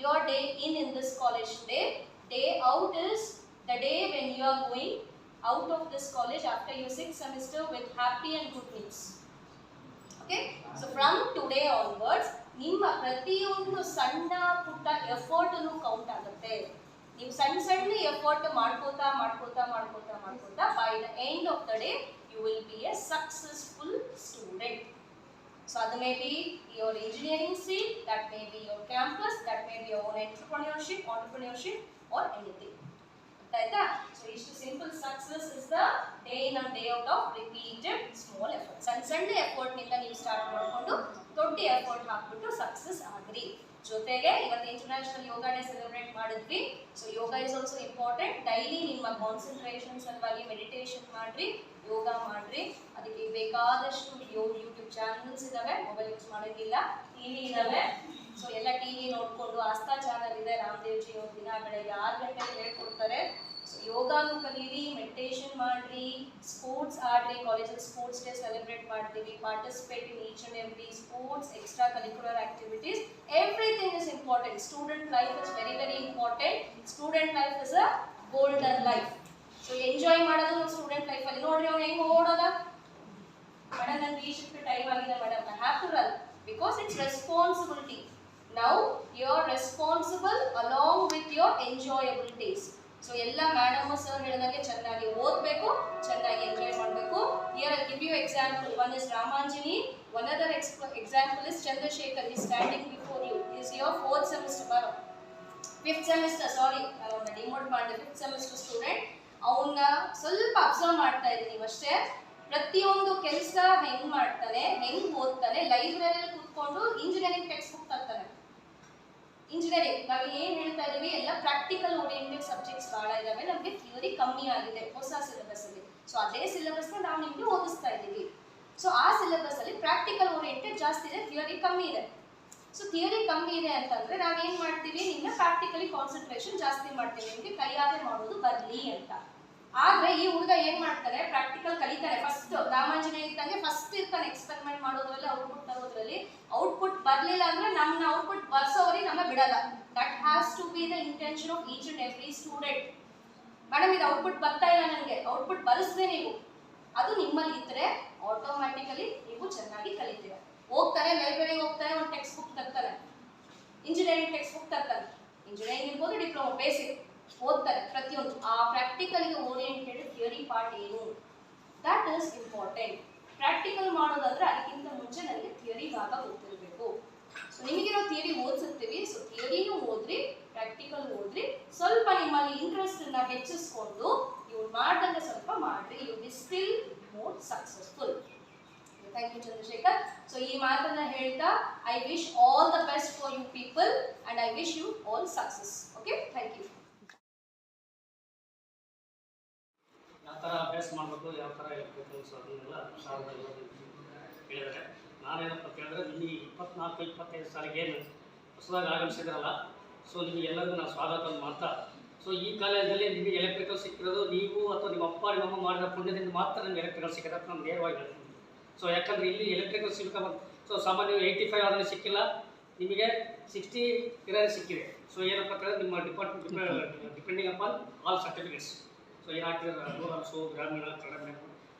Your day in this college today. Day out is the day when you are going out of this college after your 6th semester with happy and good news. Okay, so from today onwards ನಿಮ್ಮ ಪ್ರತಿಯೊಂದು ಸಣ್ಣ ಪುಟ್ಟ effort ಅನ್ನು count ಆಗುತ್ತೆ. ನೀವು ಸಣ್ಣ effort ಮಾಡ್ಕೋತಾ by the end of the day you will be a successful student. So that may be your engineering seat, that may be your campus, that may be your own entrepreneurship or anything. Right? So ish simple success is the day in and day out of repeated small efforts. ಸಣ್ಣ effort ನಿಂದ ನೀವು start ಮಾಡಿಕೊಂಡು ದೊಡ್ಡ effort ಹಾಕ್ಬಿಟ್ಟು success ಆಗ್ರಿ. ಜೊತೆಗೆ ಇವತ್ತು international ಯೋಗ day celebrate ಮಾಡಿದ್ವಿ. So yoga is also important. Daily ನಿಮ್ಮ ಕಾನ್ಸಂಟ್ರೇಷನ್ ಸಲುವಾಗಿ ಮೆಡಿಟೇಷನ್ ಮಾಡ್ರಿ, ಯೋಗ ಮಾಡ್ರಿ. ಅದಕ್ಕೆ ಬೇಕಾದಷ್ಟು ಯೂಟ್ಯೂಬ್ ಚಾನಲ್ಸ್ ಇದಾವೆ. ಮೊಬೈಲ್ ಯೂಸ್ ಮಾಡೋಂಗಿಲ್ಲ, ಟಿವಿ ಇದಾವೆ. ಸೊ ಎಲ್ಲ ಟಿವಿ ನೋಡ್ಕೊಂಡು ಆಸ್ಥಾ ಚಾನಲ್ ಇದೆ, ರಾಮದೇವ್ಜಿ ಅವ್ರ ದಿನ ಬೆಳಗ್ಗೆ 6 ಗಂಟೆಗೆ ಹೇಳ್ಕೊಡ್ತಾರೆ. ಸೊ ಯೋಗಾನು ಕಲೀರಿ, ಮೆಡಿಟೇಷನ್ ಮಾಡ್ರಿ, ಸ್ಪೋರ್ಟ್ಸ್ ಆಡ್ರಿ. ಕಾಲೇಜಲ್ಲಿ ಸ್ಪೋರ್ಟ್ಸ್ ಡೇ ಸೆಲೆಬ್ರೇಟ್ ಮಾಡ್ತೀವಿ. Participate in each and every sports, extra curricular activities. Everything is important. Student life is very important. Student life is a golden life. So enjoy ಮಾಡೋದು ನಮ್ಮ student ಲೈಫಲ್ಲಿ. ನೋಡ್ರಿ ಅವ್ನು ಹೆಂಗೆ ಓಡೋದ. Madam ನನ್ನ ಈ ಶಿಫ್ಟ್ ಟೈಮ್ ಆಗಿದೆ madam, I have to run because it's responsibility. Now you are responsible along with your enjoyable days. So ಎಲ್ಲ ಮೇಡಮ್ ಸರ್ ಹೇಳಿದಾಗೆ ಚೆನ್ನಾಗಿ ಓದಬೇಕು, ಚೆನ್ನಾಗಿ ಎಂಜಾಯ್ ಮಾಡಬೇಕು. Here I give you example. One is Ramanjani, one other example is Chandrashekar. Is standing before you. Is your 4th semester ಬರೋ 5th semester, ಸಾರಿ ಅವನ್ನ demote ಮಾಡಿದೆ, 5th semester student. ಅವನ್ನ ಸ್ವಲ್ಪ ಅಬ್ಸರ್ವ್ ಮಾಡ್ತಾ ಇದ್ದೀನಿ ನೀವಷ್ಟೇ. ಪ್ರತಿಯೊಂದು ಕೆಲಸ ಹೆಂಗ್ ಮಾಡ್ತಾನೆ, ಹೆಂಗ್ ಓದ್ತಾನೆ. ಲೈಬ್ರರಿಯಲ್ಲಿ ಕೂತ್ಕೊಂಡು ಇಂಜಿನಿಯರಿಂಗ್ ಟೆಕ್ಸ್ಟ್ ಬುಕ್ ತರ್ತಾನೆ. ಇಂಜಿನಿಯರಿಂಗ್ ನಾವು ಏನ್ ಹೇಳ್ತಾ ಇದೀವಿ, ಎಲ್ಲ ಪ್ರಾಕ್ಟಿಕಲ್ ಓರಿಯೆಂಟೆಡ್ ಸಬ್ಜೆಕ್ಟ್ಸ್ ಬಹಳ ಇದಾವೆ, ನಮಗೆ ಥಿಯರಿ ಕಮ್ಮಿ ಆಗಿದೆ ಹೊಸ ಸಿಲೆಬಸ್ ಅಲ್ಲಿ. ಸೊ ಅದೇ ಸಿಲೆಬಸ್ ನಾವು ನಿಮ್ಗೆ ಓದಿಸ್ತಾ ಇದ್ದೀವಿ. ಸೊ ಆ ಸಿಲೆಬಸ್ ಅಲ್ಲಿ ಪ್ರಾಕ್ಟಿಕಲ್ ಓರಿಯೆಂಟೆಡ್ ಜಾಸ್ತಿ ಇದೆ, ಥಿಯರಿ ಕಮ್ಮಿ ಇದೆ. ಸೊ ಥಿಯರಿ ಕಮ್ಮಿ ಇದೆ ಅಂತಂದ್ರೆ ನಾವೇನ್ ಮಾಡ್ತೀವಿ, ನಿಮ್ಗೆ ಪ್ರಾಕ್ಟಿಕಲಿ ಕಾನ್ಸಂಟ್ರೇಷನ್ ಜಾಸ್ತಿ ಮಾಡ್ತೀವಿ, ನಿಮ್ಗೆ ಕೈಯಾರೆ ಮಾಡೋದು ಬರ್ಲಿ ಅಂತ. ಆದ್ರೆ ಈ ಹುಡುಗ ಏನ್ ಮಾಡ್ತಾರೆ, ಪ್ರಾಕ್ಟಿಕಲ್ ಕಲಿತಾರೆ. ಫಸ್ಟ್ ರಾಮಾಂಜನೇಯ ಇದ್ದಂಗೆ ಫಸ್ಟ್ ಇರ್ತಾನೆ ಎಕ್ಸ್ಪೆರಿಮೆಂಟ್ ಮಾಡೋದ್ರಲ್ಲಿ, ಔಟ್ಪುಟ್ ತರೋದ್ರಲ್ಲಿ. ಔಟ್ಪುಟ್ ಬರ್ಲಿಲ್ಲ ಅಂದ್ರೆ ನಮ್ಮನ್ನ ಔಟ್ಪುಟ್ ಬರ್ಸೋವರಿಗೆ ನಮ್ಮ ಬಿಡಲ್ಲ. That has to be the intention of each and every student. Madam ಇದು ಔಟ್ಪುಟ್ ಬರ್ತಾ ಇಲ್ಲ ನನಗೆ, ಔಟ್ಪುಟ್ ಬರೆಸ್ದೆ ನೀವು, ಅದು ನಿಮ್ಮಲ್ಲಿ ಇದ್ರೆ ಆಟೋಮ್ಯಾಟಿಕಲಿ ನೀವು ಚೆನ್ನಾಗಿ ಕಲಿತೀರ. ಹೋಗ್ತಾರೆ ಲೈಬ್ರರಿಗೆ ಹೋಗ್ತಾರೆ, ಒಂದು ಟೆಕ್ಸ್ಟ್ ಬುಕ್ ತರ್ತಾರೆ, ಇಂಜಿನಿಯರಿಂಗ್ ಟೆಕ್ಸ್ಟ್ ಬುಕ್ ತರ್ತಾರೆ. ಇಂಜಿನಿಯರಿಂಗ್ ಇರ್ಬೋದು, ಡಿಪ್ಲೊಮಾ, ಬೇಸಿಕ್ ಓದ್ತಾರೆ ಪ್ರತಿಯೊಂದು. ಆ ಪ್ರಾಕ್ಟಿಕಲ್ಗೆ ಓರಿಯೆಂಟೆಡ್ ಥಿಯರಿ ಪಾರ್ಟ್ ಏನು, ದಟ್ ಈಸ್ ಇಂಪಾರ್ಟೆಂಟ್. ಪ್ರಾಕ್ಟಿಕಲ್ ಮಾಡೋದಾದ್ರೆ ಅದಕ್ಕಿಂತ ಮುಂಚೆ ನನಗೆ ಥಿಯರಿ ಭಾಗ ಗೊತ್ತಿರಬೇಕು. ಸೊ ನಿಮಗಿರೋ ಥಿಯರಿ ಓದಿಸುತ್ತೀವಿ, ಸೊ ಥಿಯರಿನೂ ಓದ್ರಿ, ಪ್ರಾಕ್ಟಿಕಲ್ ಓದ್ರಿ. ಸ್ವಲ್ಪ ನಿಮ್ಮಲ್ಲಿ ಇಂಟ್ರೆಸ್ಟ್ ಅನ್ನ ಹೆಚ್ಚಿಸ್ಕೊಂಡು ಇವ್ರು ಮಾಡ್ದಂಗೆ ಸ್ವಲ್ಪ ಮಾಡ್ರಿ, you be still more successful. Thank you Chandrashekar. So ಈ ಮಾತನ್ನ ಹೇಳ್ತಾ I wish all the best for you people and I wish you all success. Okay, thank you. ಯಾವ ಥರ ಅಭ್ಯಾಸ ಮಾಡಬೇಕು, ಯಾವ ಥರ ಇರಬೇಕು, ಸೊ ಅದನ್ನೆಲ್ಲ ಶಾಲೆಯಲ್ಲಿ ಹೇಳಿದರೆ, ನಾನೇನಪ್ಪ ಕೇಳಿದ್ರೆ ನಿಮಗೆ 24-25 ಸಾಲಿಗೆ ಏನು ಹೊಸದಾಗಿ ಆಗಮಿಸಿದ್ರಲ್ಲ, ಸೊ ನಿಮಗೆಲ್ಲರಿಗೂ ನಾನು ಸ್ವಾಗತ ಮಾಡ್ತಾ, ಸೊ ಈ ಕಾಲೇಜಲ್ಲಿ ನಿಮಗೆ ಎಲೆಕ್ಟ್ರಿಕಲ್ ಸಿಕ್ಕಿರೋದು ನೀವು ಅಥವಾ ನಿಮ್ಮ ಅಪ್ಪ ನಿಮ್ಮಮ್ಮ ಮಾಡಿದ ಪುಣ್ಯದಿಂದ ಮಾತ್ರ ನಿಮ್ಗೆ ಎಲೆಕ್ಟ್ರಿಕಲ್ ಸಿಕ್ಕಿದೆ ಅಂತ ನಾನು ನೇರವಾಗಿ ಹೇಳ್ತೀನಿ. ಸೊ ಯಾಕಂದರೆ ಇಲ್ಲಿ ಎಲೆಕ್ಟ್ರಿಕಲ್ ಸಿಗ್ಕೊಂಡು ಸೊ ಸಾಮಾನ್ಯ 85 ಆದ್ರೆ ಸಿಕ್ಕಿಲ್ಲ, ನಿಮಗೆ 60 ಇರೋದೇ ಸಿಕ್ಕಿದೆ. ಸೊ ಏನಪ್ಪ ಕೇಳಿದ್ರೆ ನಿಮ್ಮ depending upon all certificates. So ಏನು ಹಾಕಿದ್ರೆ ರೂರಲ್ಸು, ಗ್ರಾಮೀಣ, ಕಡಿಮೆ,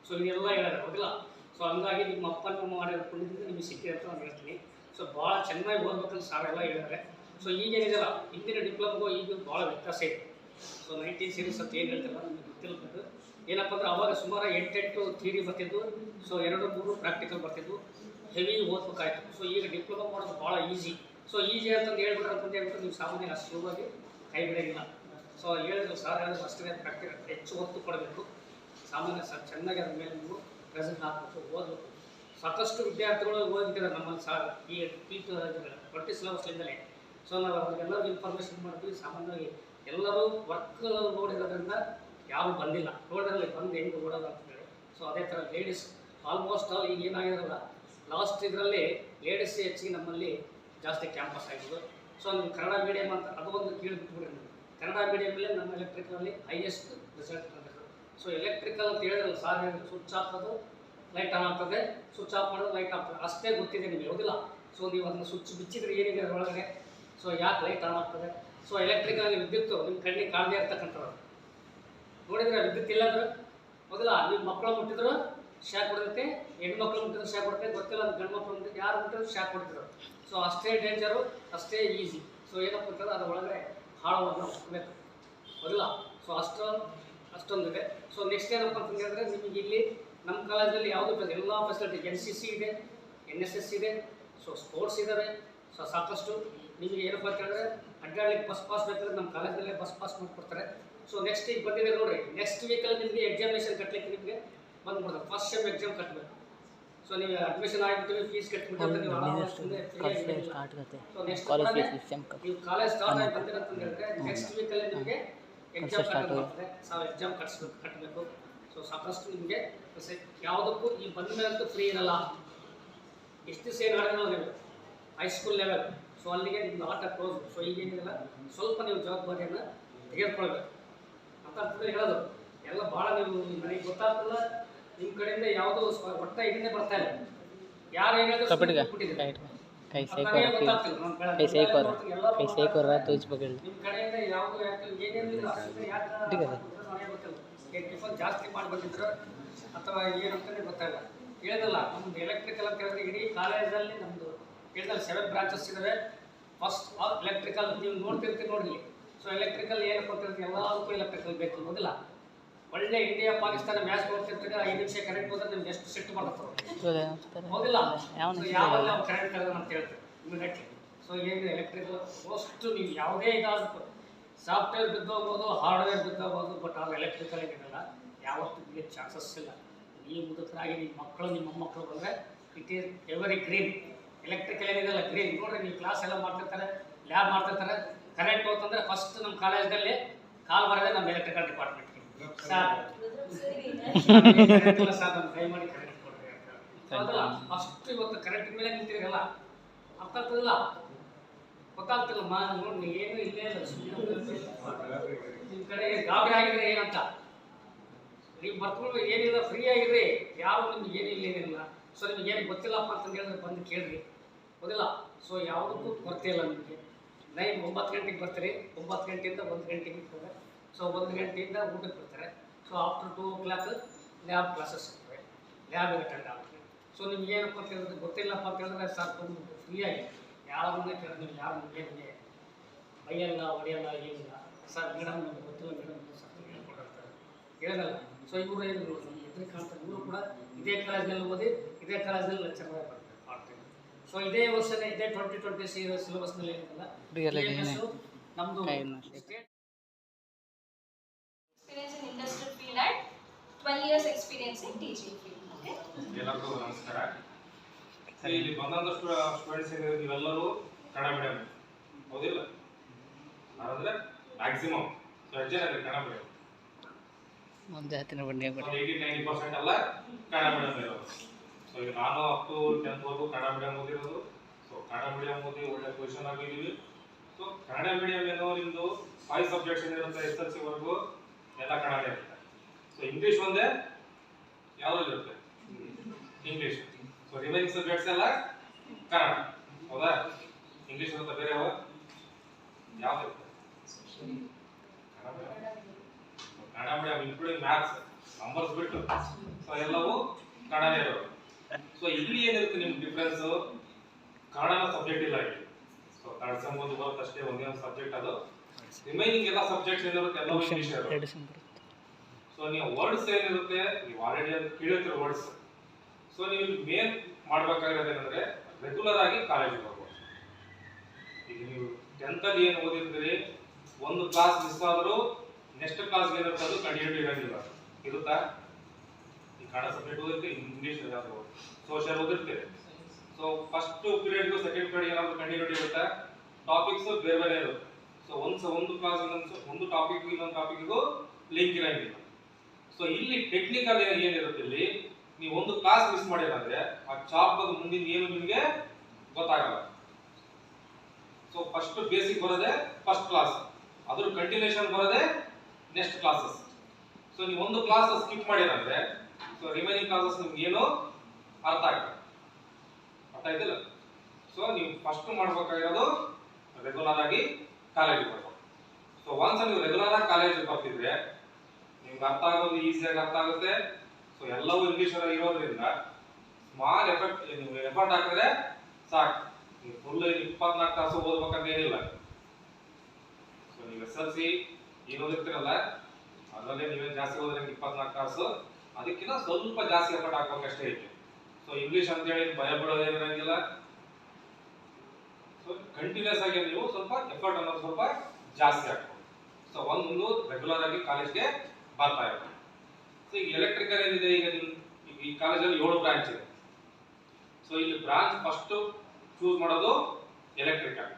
ಸೊ ಇದೆಲ್ಲ ಹೇಳಿದ್ರೆ ಹೌದಿಲ್ಲ. ಸೊ ಹಂಗಾಗಿ ನಿಮ್ಮ ಅಪ್ಪ ನಿಮ್ಮ ಮಾಡಿರೋ ಪುಣ್ಯದಿಂದ ನಿಮಗೆ ಸಿಕ್ಕಿದೆ ಅಂತ ನಾನು ಹೇಳ್ತೀನಿ. ಸೊ ಭಾಳ ಚೆನ್ನಾಗಿ ಓದ್ಬೇಕಂತ ಸಾರ್ ಎಲ್ಲ ಹೇಳಿದ್ದಾರೆ. ಸೊ ಈಗೇನಿದೆಯಲ್ಲ ಹಿಂದಿನ ಡಿಪ್ಲೊಮಗೂ ಈಗ ಭಾಳ ವ್ಯತ್ಯಾಸ ಇದೆ. ಸೊ 19 ಸೀರೀಸ್ ಅಂತ ಏನು ಹೇಳ್ತಾರಲ್ಲ ನಿಮಗೆ ಗೊತ್ತಿಲ್ಲಬೇಕು. ಏನಪ್ಪ ಅಂದ್ರೆ ಅವಾಗ ಸುಮಾರು 8 ಥಿಯರಿ ಬರ್ತಿದ್ವು, ಸೊ 2-3 ಪ್ರಾಕ್ಟಿಕಲ್ ಬರ್ತಿದ್ವು, ಹೆವಿ ಓದ್ಬೇಕಾಯ್ತು. ಸೊ ಈಗ ಡಿಪ್ಲೊಮಾ ಮಾಡೋದು ಭಾಳ ಈಸಿ. ಸೊ ಈಸಿ ಅಂತಂದು ಹೇಳ್ಬಿಟ್ರೆ ನೀವು ಸಾಮಾನ್ಯ ಅಷ್ಟು ಸುಲಭವಾಗಿ ಕೈ ಬಿಡೋಂಗಿಲ್ಲ. ಸೊ ಹೇಳಿದ್ರು ಸಾರ್ ಹೇಳಿದ್ರು ಅಷ್ಟೇ ಪ್ರಾಕ್ಟಿಕಲ್ ಹೆಚ್ಚು ಒತ್ತು ಕೊಡಬೇಕು. ಸಾಮಾನ್ಯ ಚೆನ್ನಾಗಿ ಅದ್ರ ಮೇಲೆ ನೀವು ಪ್ರೆಸೆಂಟ್ ಹಾಕಬೇಕು, ಓದಬೇಕು. ಸಾಕಷ್ಟು ವಿದ್ಯಾರ್ಥಿಗಳು ಓದಿದ್ದಾರೆ ನಮ್ಮಲ್ಲಿ ಸಾರ್ ಈ 20 ಸಿಲೆಬಸ್ಲಿಂದಲೇ. ಸೊ ನಾವು ಅವ್ರಿಗೆಲ್ಲರಿಗೂ ಇನ್ಫಾರ್ಮೇಷನ್ ಮಾಡ್ತೀವಿ. ಸಾಮಾನ್ಯವಾಗಿ ಎಲ್ಲರೂ ವರ್ಕ್ ನೋಡಿರೋದ್ರಿಂದ ಯಾರು ಬಂದಿಲ್ಲ, ನೋಡಿದ್ರಲ್ಲಿ ಬಂದು ಹೆಂಗೆ ಓಡೋದು ಅಂತೇಳಿ. ಸೊ ಅದೇ ಥರ ಲೇಡೀಸ್ ಆಲ್ಮೋಸ್ಟ್ ಆಲ್ ಈಗ ಏನಾಗಿರೋಲ್ಲ, ಲಾಸ್ಟ್ ಇದರಲ್ಲಿ ಲೇಡೀಸ್ ಹೆಚ್ಚಿಗೆ ನಮ್ಮಲ್ಲಿ ಜಾಸ್ತಿ ಕ್ಯಾಂಪಸ್ ಆಗಿದ್ದು. ಸೊ ನೀವು ಕನ್ನಡ ಮೀಡಿಯಮ್ ಅಂತ ಅದು ಒಂದು ಕೇಳಿಬಿಟ್ಬಿಡಿ. ಕನ್ನಡ ಮೀಡಿಯಮಲ್ಲೇ ನಮ್ಮ ಎಲೆಕ್ಟ್ರಿಕಲಲ್ಲಿ ಹೈಯೆಸ್ಟ್ ರಿಸಲ್ಟ್ ಬಂದಿರೋದು. ಸೊ ಎಲೆಕ್ಟ್ರಿಕಲ್ ಅಂತ ಹೇಳಿದ್ರಲ್ಲ ಸಾರ್ ಹೇಳಿದ್ರು, ಸ್ವಿಚ್ ಹಾಕೋದು ಲೈಟ್ ಆನ್ ಆಗ್ತದೆ, ಸ್ವಿಚ್ ಆಫ್ ಮಾಡೋದು ಲೈಟ್ ಆಗ್ತದೆ, ಅಷ್ಟೇ ಗೊತ್ತಿದೆ ನಿಮಗೆ ಹೌದಿಲ್ಲ. ಸೊ ನೀವು ಅದನ್ನು ಸ್ವಿಚ್ ಬಿಚ್ಚಿದ್ರೆ ಏನಿದೆ ಅದರೊಳಗಡೆ, ಸೊ ಯಾಕೆ ಲೈಟ್ ಆನ್ ಆಗ್ತದೆ. ಸೊ ಎಲೆಕ್ಟ್ರಿಕಲ್ ವಿದ್ಯುತ್ತು ನಿಮ್ಮ ಕಣ್ಣಿಗೆ ಕಾಣದೇ ಇರ್ತಕ್ಕಂಥದ್ದು ನೋಡಿದ್ರೆ ವಿದ್ಯುತ್ ಇಲ್ಲಂದ್ರೆ ಹೌದಿಲ್ಲ. ನೀವು ಮಕ್ಕಳು ಮುಟ್ಟಿದ್ರು ಶಾಕ್ ಹೊಡೆದೈತೆ, ಹೆಣ್ಮಕ್ಳು ಮುಟ್ಟಿದ್ರು ಶಾಕ್ ಹೊಡ್ತೈತೆ, ಗೊತ್ತಿಲ್ಲ ಅಂತ ಗಂಡು ಮಕ್ಕಳು ಮುಟ್ಟಿದ್ರು ಯಾರು ಮುಟ್ಟಿದ್ರು ಶಾಕ್ ಹೊಡ್ತಿದ್ರು. ಸೊ ಅಷ್ಟೇ ಡೇಂಜರು, ಅಷ್ಟೇ ಈಸಿ. ಸೊ ಏನಪ್ಪ ಅಂತಂದ್ರೆ ಅದ್ರ ಒಳಗಡೆ ಹಾಳವನ್ನು ಹೋಗ್ಬೇಕು ಹೌದಿಲ್ಲ. ಸೊ ಅಷ್ಟೊಂದಿದೆ. ಸೊ ನೆಕ್ಸ್ಟ್ ಏನಪ್ಪ ಅಂತ ಹೇಳಿದ್ರೆ ನಿಮಗೆ ಇಲ್ಲಿ ನಮ್ಮ ಕಾಲೇಜಲ್ಲಿ ಯಾವುದು ಎಲ್ಲ ಫೆಸಿಲಿಟಿ NCC ಇದೆ, NSS ಇದೆ, ಸೊ ಸ್ಪೋರ್ಟ್ಸ್ ಇದ್ದಾವೆ. ಸೊ ಸಾಕಷ್ಟು ನಿಮಗೆ ಏನಪ್ಪ ಅಂತ ಹೇಳಿದ್ರೆ ಅಡ್ಡಾಡ್ಲಿಕ್ಕೆ ಬಸ್ ಪಾಸ್ ಬೇಕಾದ್ರೆ ನಮ್ಮ ಕಾಲೇಜಲ್ಲೇ ಬಸ್ ಪಾಸ್ ಮಾಡಿಕೊಡ್ತಾರೆ. ಸೊ ನೆಕ್ಸ್ಟ್ ಈಗ ಬಂದಿದೆ ನೋಡಿರಿ, ನೆಕ್ಸ್ಟ್ ವೀಕಲ್ಲಿ ನಿಮಗೆ ಎಕ್ಸಾಮಿನೇಷನ್ ಕಟ್ಟಲಿಕ್ಕೆ ನಿಮಗೆ ಬಂದ್ಬಿಡ್ತಾರೆ. ಫಸ್ಟ್ ಸೆಮ್ ಎಕ್ಸಾಮ್ ಕಟ್ಟಬೇಕು. ಸೊ ನೀವು ಅಡ್ಮಿಷನ್ ಆಗಿಬಿಟ್ಟು ಫೀಸ್ ಕಟ್ಬಿಟ್ಟು ನೀವು ಸೊ ನೆಕ್ಸ್ಟ್ ನೀವು ಕಾಲೇಜ್ ಸ್ಟಾರ್ಟ್ ಆಗಿ ಬಂದಿರ ಅಂತ ಹೇಳಿದ್ರೆ ನೆಕ್ಸ್ಟ್ ವೀಕಲ್ಲಿ ನಿಮಗೆ ಎಕ್ಸಾಮ್ ಕಟ್ಟಬೇಕು. ಸೊ ಎಕ್ಸಾಮ್ ಕಟ್ಟಬೇಕು. ಸೊ ಸಾಕಷ್ಟು ನಿಮಗೆ ಯಾವುದಕ್ಕೂ ಈ ಬಂದ ಮೇಲಂತೂ ಫ್ರೀ ಇರಲ್ಲ. ಎಷ್ಟು ದಿವಸ ಏನು ಆಡಿದ್ರೆ ನೀವು ಹೈಸ್ಕೂಲ್ ಲೆವೆಲ್, ಸೊ ಅಲ್ಲಿಗೆ ನಿಮ್ದು ಆಟ ಕ್ಲೋಸ್. ಸೊ ಈಗೇನಿಲ್ಲ ಸ್ವಲ್ಪ ನೀವು ಜವಾಬ್ದಾರಿಯನ್ನು ತೆಗೆದುಕೊಳ್ಬೇಕು ಅಂತ ಅಂತಂದ್ರೆ ಹೇಳೋದು ಎಲ್ಲ ಭಾಳ ನೀವು ನನಗೆ ಗೊತ್ತಾಗ್ತಲ್ಲ. ನಿಮ್ಮ ಕಡೆಯಿಂದ ಯಾವುದೋ ಒಟ್ಟ ಇದನ್ನೇ ಬರ್ತಾ ಇಲ್ಲ, ಯಾರು ಏನಾದರೂ ನಿಮ್ಮ ಕಡೆಯಿಂದ ಯಾವುದು ಏನೇನಿಲ್ಲ ಟಿಫನ್ ಜಾಸ್ತಿ ಮಾಡಿ ಬಂದಿದ್ರು ಅಥವಾ ಏನಂತಲೇ ಗೊತ್ತಾಗಲ್ಲ. ಹೇಳಿದಲ್ಲ ನಮ್ಮದು ಎಲೆಕ್ಟ್ರಿಕಲ್ ಅಂತ ಹೇಳಿದ್ರೆ ಇಡೀ ಕಾಲೇಜಲ್ಲಿ ನಮ್ಮದು ಹೇಳಿದಲ್ಲಿ 7 ಬ್ರಾಂಚಸ್ ಇದ್ದಾವೆ. ಫಸ್ಟ್ ಎಲೆಕ್ಟ್ರಿಕಲ್ ನೀವು ನೋಡ್ತಿರ್ತೀವಿ ನೋಡಿ. ಸೊ ಸೊ ಎಲೆಕ್ಟ್ರಿಕಲ್ ಏನಪ್ಪ ಅಂತ ಎಲ್ಲದಕ್ಕೂ ಎಲೆಕ್ಟ್ರಿಕಲ್ ಬೇಕು ಅನ್ನೋದಿಲ್ಲ. ಒಳ್ಳೆ ಇಂಡಿಯಾ ಪಾಕಿಸ್ತಾನ ಮ್ಯಾಚ್ ನೋಡ್ತಿರ್ತಾರೆ 5 ನಿಮಿಷ ಕರೆಂಟ್ ಹೋದ್ರೆ ನಿಮ್ಗೆ ಎಷ್ಟು ಸಿಟ್ಟು ಬರ್ತದೆ ಹೌದಿಲ್ಲ? ಯಾವಲ್ಲ ಕರೆಂಟ್ ಕರೆದ ಅಂತ ಹೇಳ್ತಾರೆ ಇಮಿಡಿಯೇಟ್ಲಿ. ಸೊ ಏನು ಎಲೆಕ್ಟ್ರಿಕಲ್ ಮೋಸ್ಟ್ ನೀವು ಯಾವುದೇ ಇದಾದ್ರು ಸಾಫ್ಟ್ವೇರ್ ಬಿದ್ದೋಗ್ಬೋದು, ಹಾರ್ಡ್ವೇರ್ ಬಿದ್ದೋಗ್ಬೋದು, ಬಟ್ ಅದು ಎಲೆಕ್ಟ್ರಿಕಲ್ ಏನಿರಲ್ಲ ಯಾವತ್ತೂ ನಿಮಗೆ ಚಾನ್ಸಸ್ ಇಲ್ಲ. ನೀವು ಮುದುಕರಾಗಿ ನಿಮ್ಮ ಮಕ್ಕಳು ನಿಮ್ಮ ಮೊಮ್ಮಕ್ಕಳು ಬಂದರೆ it is evergreen. Electrical ಏನಿದೆಲ್ಲ ಗ್ರೀನ್. ನೋಡ್ರಿ ನೀವು ಕ್ಲಾಸ್ ಎಲ್ಲ ಮಾಡ್ತಿರ್ತಾರೆ, ಲ್ಯಾಬ್ ಮಾಡ್ತಿರ್ತಾರೆ, ಕರೆಂಟ್ ಹೋಗ್ತಂದ್ರೆ ಫಸ್ಟ್ ನಮ್ಮ ಕಾಲೇಜ್ದಲ್ಲಿ ಕಾಲ್ ಬರೋದೇ ನಮ್ಮ ಎಲೆಕ್ಟ್ರಿಕಲ್ ಡಿಪಾರ್ಟ್ಮೆಂಟ್ಗೆ. ಸರ್ ನಮ್ಮ ಕೈ ಮಾಡಿ ಕರೆಂಟ್ ಕೊಡ್ರಿ ಅಂತ. ಸೊ ಅದಲ್ಲ ಫಸ್ಟ್ ಇವತ್ತು ಕರೆಂಟ್ ಮೇಲೆ ನಿಂತಿರಲ್ಲ, ಅರ್ಥ ಆಗ್ತದಿಲ್ಲ, ಗೊತ್ತಾಗ್ತಿಲ್ಲ. ನೋಡಿ ಏನು ಇಲ್ಲೇ ಇಲ್ಲ, ನಿಮ್ಮ ಕಡೆ ಗಾಬರಿ ಆಗಿದ್ರೆ ಏನಂತ ನೀವು ಬರ್ಕೊಂಡು ಏನಿಲ್ಲ ಫ್ರೀ ಆಗಿರಿ, ಯಾವ ನಿಮ್ಗೆ ಏನಿಲ್ಲ. ಸೊ ನಿಮ್ಗೆ ಏನು ಗೊತ್ತಿಲ್ಲಪ್ಪ ಅಂತಂದು ಹೇಳಿದ್ರೆ ಬಂದು ಕೇಳ್ರಿ, ಹೌದಿಲ್ಲ? ಸೊ ಯಾವುದಕ್ಕೂ ಕೊರತೆ ಇಲ್ಲ ನಿಮಗೆ. 9 ಗಂಟೆಗೆ ಬರ್ತೀರಿ, 9 ಗಂಟೆಯಿಂದ 1 ಗಂಟೆಗೆ ಇರ್ತದೆ. ಸೊ 1 ಗಂಟೆಯಿಂದ ಊಟಕ್ಕೆ ಬರ್ತಾರೆ. So after 2 o'clock lab classes ಇರ್ತವೆ, ಲ್ಯಾಬಿಗೆ ಅಟೆಂಡ್ ಆಗ್ತದೆ. ಸೊ ನಿಮ್ಗೆ ಏನಪ್ಪ ಅಂತ ಹೇಳಿದ್ರೆ ಗೊತ್ತಿಲ್ಲಪ್ಪ ಅಂತ ಹೇಳಿದ್ರೆ ಸಾಕು ಬಂದು ಫ್ರೀಯಾಗಿ ಯಾರನ್ನೇ ಕೇಳಿದ್ರೆ ನೀವು ಯಾರು ನಿಮಗೆ ಬೈಯಲ್ಲ ಹೊಡೆಯಲ್ಲ ಏನಿಲ್ಲ. ಸರ್ ಮೇಡಮ್ ನಮ್ಗೆ ಗೊತ್ತಿಲ್ಲ ಮೇಡಮ್ ಸರ್ ಹೇಳ್ಕೊಡ್ತಾರೆ ಹೇಳಲ್ಲ. ಸೊ ಇವರು ಏನು ಎದುರು ಕಾಣ್ತಾರೆ, ಇವರು ಕೂಡ ಇದೇ ಕಾಲೇಜ್ನಲ್ಲಿ ಓದಿ ಇದೇ ಕಾಲೇಜ್ನಲ್ಲಿ ಲೆಕ್ಚರ್ ಮಾಡ್ತಾರೆ. ಸೊ ಇದೇ ವರ್ಷನೇ ಇದೇ 2020 ಸಿಲೆಬಸ್ನಲ್ಲಿ ಏನಿಲ್ಲ ನಮ್ಮದು state experience in industrial field and 12 years experience in teaching field. Okay. ಎಲ್ಲರಿಗೂ ನಮಸ್ಕಾರ. ಇಲ್ಲಿ ಬಂದಂದಷ್ಟು ಸ್ಟೂಡೆಂಟ್ಸ್ ಏನಿದೆ ನೀವೆಲ್ಲರೂ ಕನ್ನಡ ಮೀಡಿಯಂ ಹೌದಿಲ್ಲ? ಅಂದರೆ ಮ್ಯಾಕ್ಸಿಮಮ್ ಸೊ ಎಷ್ಟು ಜನ ಇದೆ ಕನ್ನಡ ಮೀಡಿಯಂ? 80-90% ಎಲ್ಲ ಕನ್ನಡ ಮೀಡಿಯಂ ಇರೋದು. ಸೊ ಈಗ ನಾನು ಅಪ್ ಟು 10th ವರೆಗೂ ಕನ್ನಡ ಮೀಡಿಯಂ ಓದಿರೋದು. ಸೊ ಕನ್ನಡ ಮೀಡಿಯಂ ಓದಿ ಒಳ್ಳೆ ಪೊಸಿಷನ್ ಆಗಿದ್ದೀವಿ. ಸೊ ಕನ್ನಡ ಮೀಡಿಯಂ ಏನೋ ನಿಮ್ಮದು 5 ಸಬ್ಜೆಕ್ಟ್ಸ್ ಏನಿರುತ್ತೆ SSLC ವರೆಗೂ ಎಲ್ಲ ಕನ್ನಡ ಇರುತ್ತೆ. ಸೊ ಇಂಗ್ಲೀಷ್ ಒಂದೇ ಯಾವ್ದು ಇರುತ್ತೆ ಇಂಗ್ಲೀಷ್. ಸೊ ರಿಮೈನಿಂಗ್ ಸಬ್ಜೆಕ್ಟ್ಸ್ ಎಲ್ಲ ಕನ್ನಡ, ಹೌದಾ? ಇಂಗ್ಲೀಷ್ ಇರುತ್ತೆ, ಬೇರೆ ಯಾವ್ದು ಇರುತ್ತೆ? Kannada medium including maths numbers ಬಿಟ್ಟು ಸೊ ಎಲ್ಲವೂ ಕನ್ನಡನೇ ಇರೋದು. ಸೊ ಇಲ್ಲಿ ಏನಿರುತ್ತೆ ನಿಮ್ಮ ಡಿಫ್ರೆನ್ಸ್, ಕನ್ನಡ ಸಬ್ಜೆಕ್ಟ್ ಇಲ್ಲ ಇಲ್ಲಿ. ಸೊ ಥರ್ಡ್ ಸೆಮ್ ಒಂದು ಬರುತ್ತೆ ಅಷ್ಟೇ, ಒಂದೇ ಒಂದು ಸಬ್ಜೆಕ್ಟ್ ಅದು. ರಿಮೈನಿಂಗ್ ಎಲ್ಲ ಸಬ್ಜೆಕ್ಟ್ಸ್ ಏನಿರುತ್ತೆ ಎಲ್ಲವೂ ಇಂಗ್ಲೀಷ್ ಇರೋದು. ಸೊ ನೀವು ವರ್ಡ್ಸ್ ಏನಿರುತ್ತೆ ನೀವು ಆಲ್ರೆಡಿ ಅದು ಕೇಳಿರ್ತೀರ ವರ್ಡ್ಸ್. ಸೊ ನೀವು ಮೇನ್ ಮಾಡ್ಬೇಕಾಗಿರೋದು ಏನಂದ್ರೆ ರೆಗ್ಯುಲರ್ ಆಗಿ ಕಾಲೇಜಿಗೆ ಬರ್ಬೋದು. ಈಗ ನೀವು 10th ಅಲ್ಲಿ ಏನು ಓದಿರ್ತೀರಿ, ಒಂದು ಕ್ಲಾಸ್ ಮಿಸ್ ಆದರೂ ನೆಕ್ಸ್ಟ್ ಕ್ಲಾಸ್ಗೆ ಏನಿರುತ್ತೆ ಅದು ಕಂಟಿನ್ಯೂಟಿ ಇರೋಂಗಿಲ್ಲ. ಇರುತ್ತಾ? ಈ ಕನ್ನಡ ಸಬ್ಜೆಕ್ಟ್ ಓದಿರ್ತೀವಿ, ಇಂಗ್ಲೀಷ್ ಏನಾದರೂ ಸೋಷಿಯಲ್ ಓದಿರ್ತೀವಿ. ಸೊ ಫಸ್ಟ್ ಪೀರಿಯಡ್ಗೂ ಸೆಕೆಂಡ್ ಪೀರಿಯಡ್ ಏನಾದರೂ ಕಂಟಿನ್ಯೂಟಿ ಇರುತ್ತೆ, ಟಾಪಿಕ್ಸ್ ಬೇರೆ ಬೇರೆ ಇರುತ್ತೆ. ಸೊ ಒಂದು ಕ್ಲಾಸ್ ಒಂದು ಟಾಪಿಕ್ ಇನ್ನೊಂದು ಟಾಪಿಕ್ಗೂ ಲಿಂಕ್ ಇರೋಂಗಿಲ್ಲ. ಸೊ ಇಲ್ಲಿ ಟೆಕ್ನಿಕಲ್ ಏನಿರುತ್ತೆ, ಇಲ್ಲಿ ನೀವು ಒಂದು ಕ್ಲಾಸ್ ಮಿಸ್ ಮಾಡಿದ್ರೆ ಆ ಚಾಪ್ಟರ್ ಮುಂದಿನ ಏನು ನಿಮಗೆ ಗೊತ್ತಾಗಲ್ಲ. ಸೊ ಫಸ್ಟ್ ಬೇಸಿಕ್ ಬರೋದೇ ಫಸ್ಟ್ ಕ್ಲಾಸ್, ಅದ್ರ ಕಂಟಿನ್ಯೂಷನ್ ಬರೋದೇ ನೆಕ್ಸ್ಟ್ ಕ್ಲಾಸಸ್. ಸೊ ನೀವು ಒಂದು ಕ್ಲಾಸ್ ಸ್ಕಿಪ್ ಮಾಡಿದ್ರೆ ಸೊ ರಿಮೈನಿಂಗ್ ಕ್ಲಾಸಸ್ ನಿಮ್ಗೆ ಏನು ಅರ್ಥ ಆಗಲ್ಲ. ಅರ್ಥ ಆಯ್ತಿಲ್ಲ? ಸೊ ನೀವು ಫಸ್ಟ್ ಮಾಡ್ಬೇಕಾಗಿರೋದು ರೆಗ್ಯುಲರ್ ಆಗಿ ಕಾಲೇಜಿಗೆ ಬರ್ಬೇಕು. ಸೊ ಒನ್ಸ್ ನೀವು ರೆಗ್ಯುಲರ್ ಆಗಿ ಕಾಲೇಜಿಗೆ ಬರ್ತಿದ್ರೆ ನಿಮ್ಗೆ ಅರ್ಥ ಆಗೋದು ಈಸಿಯಾಗಿ ಅರ್ಥ ಆಗುತ್ತೆ. ಸೊ ಎಲ್ಲವೂ ಇಂಗ್ಲೀಷ್ ಇರೋದ್ರಿಂದ ಸ್ಮಾಲ್ ನೀವು ಎಫರ್ಟ್ ಹಾಕಿದ್ರೆ ಸಾಕು. ನೀವು ಫುಲ್ 24 ತಾಸು ಓದ್ಬೇಕಂತ ಏನಿಲ್ಲ. ಸೊ ನೀವು SSLC ಏನು ಓದಿರ್ತೀರಲ್ಲ ಅದರಲ್ಲೇ ನೀವೇ ಜಾಸ್ತಿ ಓದಿದ್ರೆ 24 ತಾಸು, ಅದಕ್ಕಿಂತ ಸ್ವಲ್ಪ ಜಾಸ್ತಿ ಎಫರ್ಟ್ ಹಾಕ್ಬೇಕಷ್ಟೇ ಐತಿ. ಸೊ ಇಂಗ್ಲೀಷ್ ಅಂತೇಳಿ ಭಯ ಬಿಡೋದೇನಿರಂಗಿಲ್ಲ. ಸೊ ಕಂಟಿನ್ಯೂಸ್ ಆಗಿ ನೀವು ಸ್ವಲ್ಪ ಎಫರ್ಟ್ ಅನ್ನೋದು ಸ್ವಲ್ಪ ಜಾಸ್ತಿ ಆಗ್ಬೋದು. ಸೊ ಒಂದು ರೆಗ್ಯುಲರ್ ಆಗಿ ಕಾಲೇಜ್ಗೆ ಬರ್ತಾ ಇರುತ್ತೆ. ಸೊ ಈಗ ಎಲೆಕ್ಟ್ರಿಕಲ್ ಏನಿದೆ, ಈಗ ಈ ಕಾಲೇಜಲ್ಲಿ 7 ಬ್ರಾಂಚ್ ಇದೆ. ಸೊ ಇಲ್ಲಿ ಬ್ರಾಂಚ್ ಫಸ್ಟ್ ಚೂಸ್ ಮಾಡೋದು ಎಲೆಕ್ಟ್ರಿಕಲ್.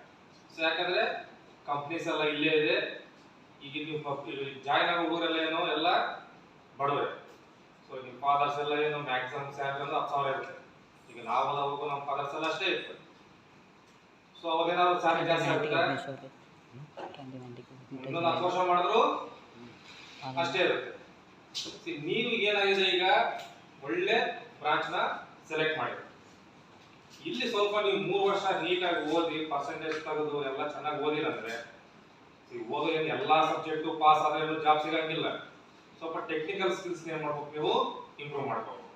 ಸೊ ಯಾಕಂದ್ರೆ ಕಂಪ್ನೀಸ್ ಎಲ್ಲ ಇಲ್ಲೇ ಇದೆ. ಈಗ ನೀವು ಜಾಯ್ನ್ ಆಗೋ ಊರೆಲ್ಲ ಏನೋ ಎಲ್ಲ ಬಡವರೆ. ಸೊ ನಿಮ್ಮ ಫಾದರ್ಸ್ ಎಲ್ಲ ಏನೋ ಮ್ಯಾಕ್ಸಿಮಮ್ ಸ್ಯಾಲರಿ ಅಂದ್ರೆ 10,000 ಇರುತ್ತೆ. ಈಗ ನಾವು ಹೋಗೋ ನಮ್ಮ ಫಾದರ್ಸ್ ಎಲ್ಲ ಅಷ್ಟೇ ಇರ್ತದೆ. ಸೊ ಅವಾಗೇನಾದ್ರು ಸ್ಯಾಲರಿ ಜಾಸ್ತಿ ಆಗುತ್ತೆ, ಇನ್ನೊಂದು 10 ವರ್ಷ ಮಾಡಿದ್ರು ಅಷ್ಟೇ ಇರುತ್ತೆ. ನೀವು ಏನಾಗಿದೆ ಈಗ ಒಳ್ಳೆ ಬ್ರಾಂಚ್ ನ ಸೆಲೆಕ್ಟ್ ಮಾಡಿ ಇಲ್ಲಿ ಸ್ವಲ್ಪ ನೀವು 3 ವರ್ಷ ನೀಟಾಗಿ ಓದಿ ಪರ್ಸೆಂಟೇಜ್ ತೆಗೆದು ಎಲ್ಲ ಚೆನ್ನಾಗಿ ಓದಿರಂದ್ರೆ ಓದೋ ಏನು ಎಲ್ಲಾ ಸಬ್ಜೆಕ್ಟು ಪಾಸ್ ಆದ್ರೆ ಜಾಬ್ ಸಿಗಂಗಿಲ್ಲ. ಸ್ವಲ್ಪ ಟೆಕ್ನಿಕಲ್ ಸ್ಕಿಲ್ಸ್ ಏನ್ ಮಾಡ್ಬೇಕು, ನೀವು ಇಂಪ್ರೂವ್ ಮಾಡ್ಕೋಬೇಕು.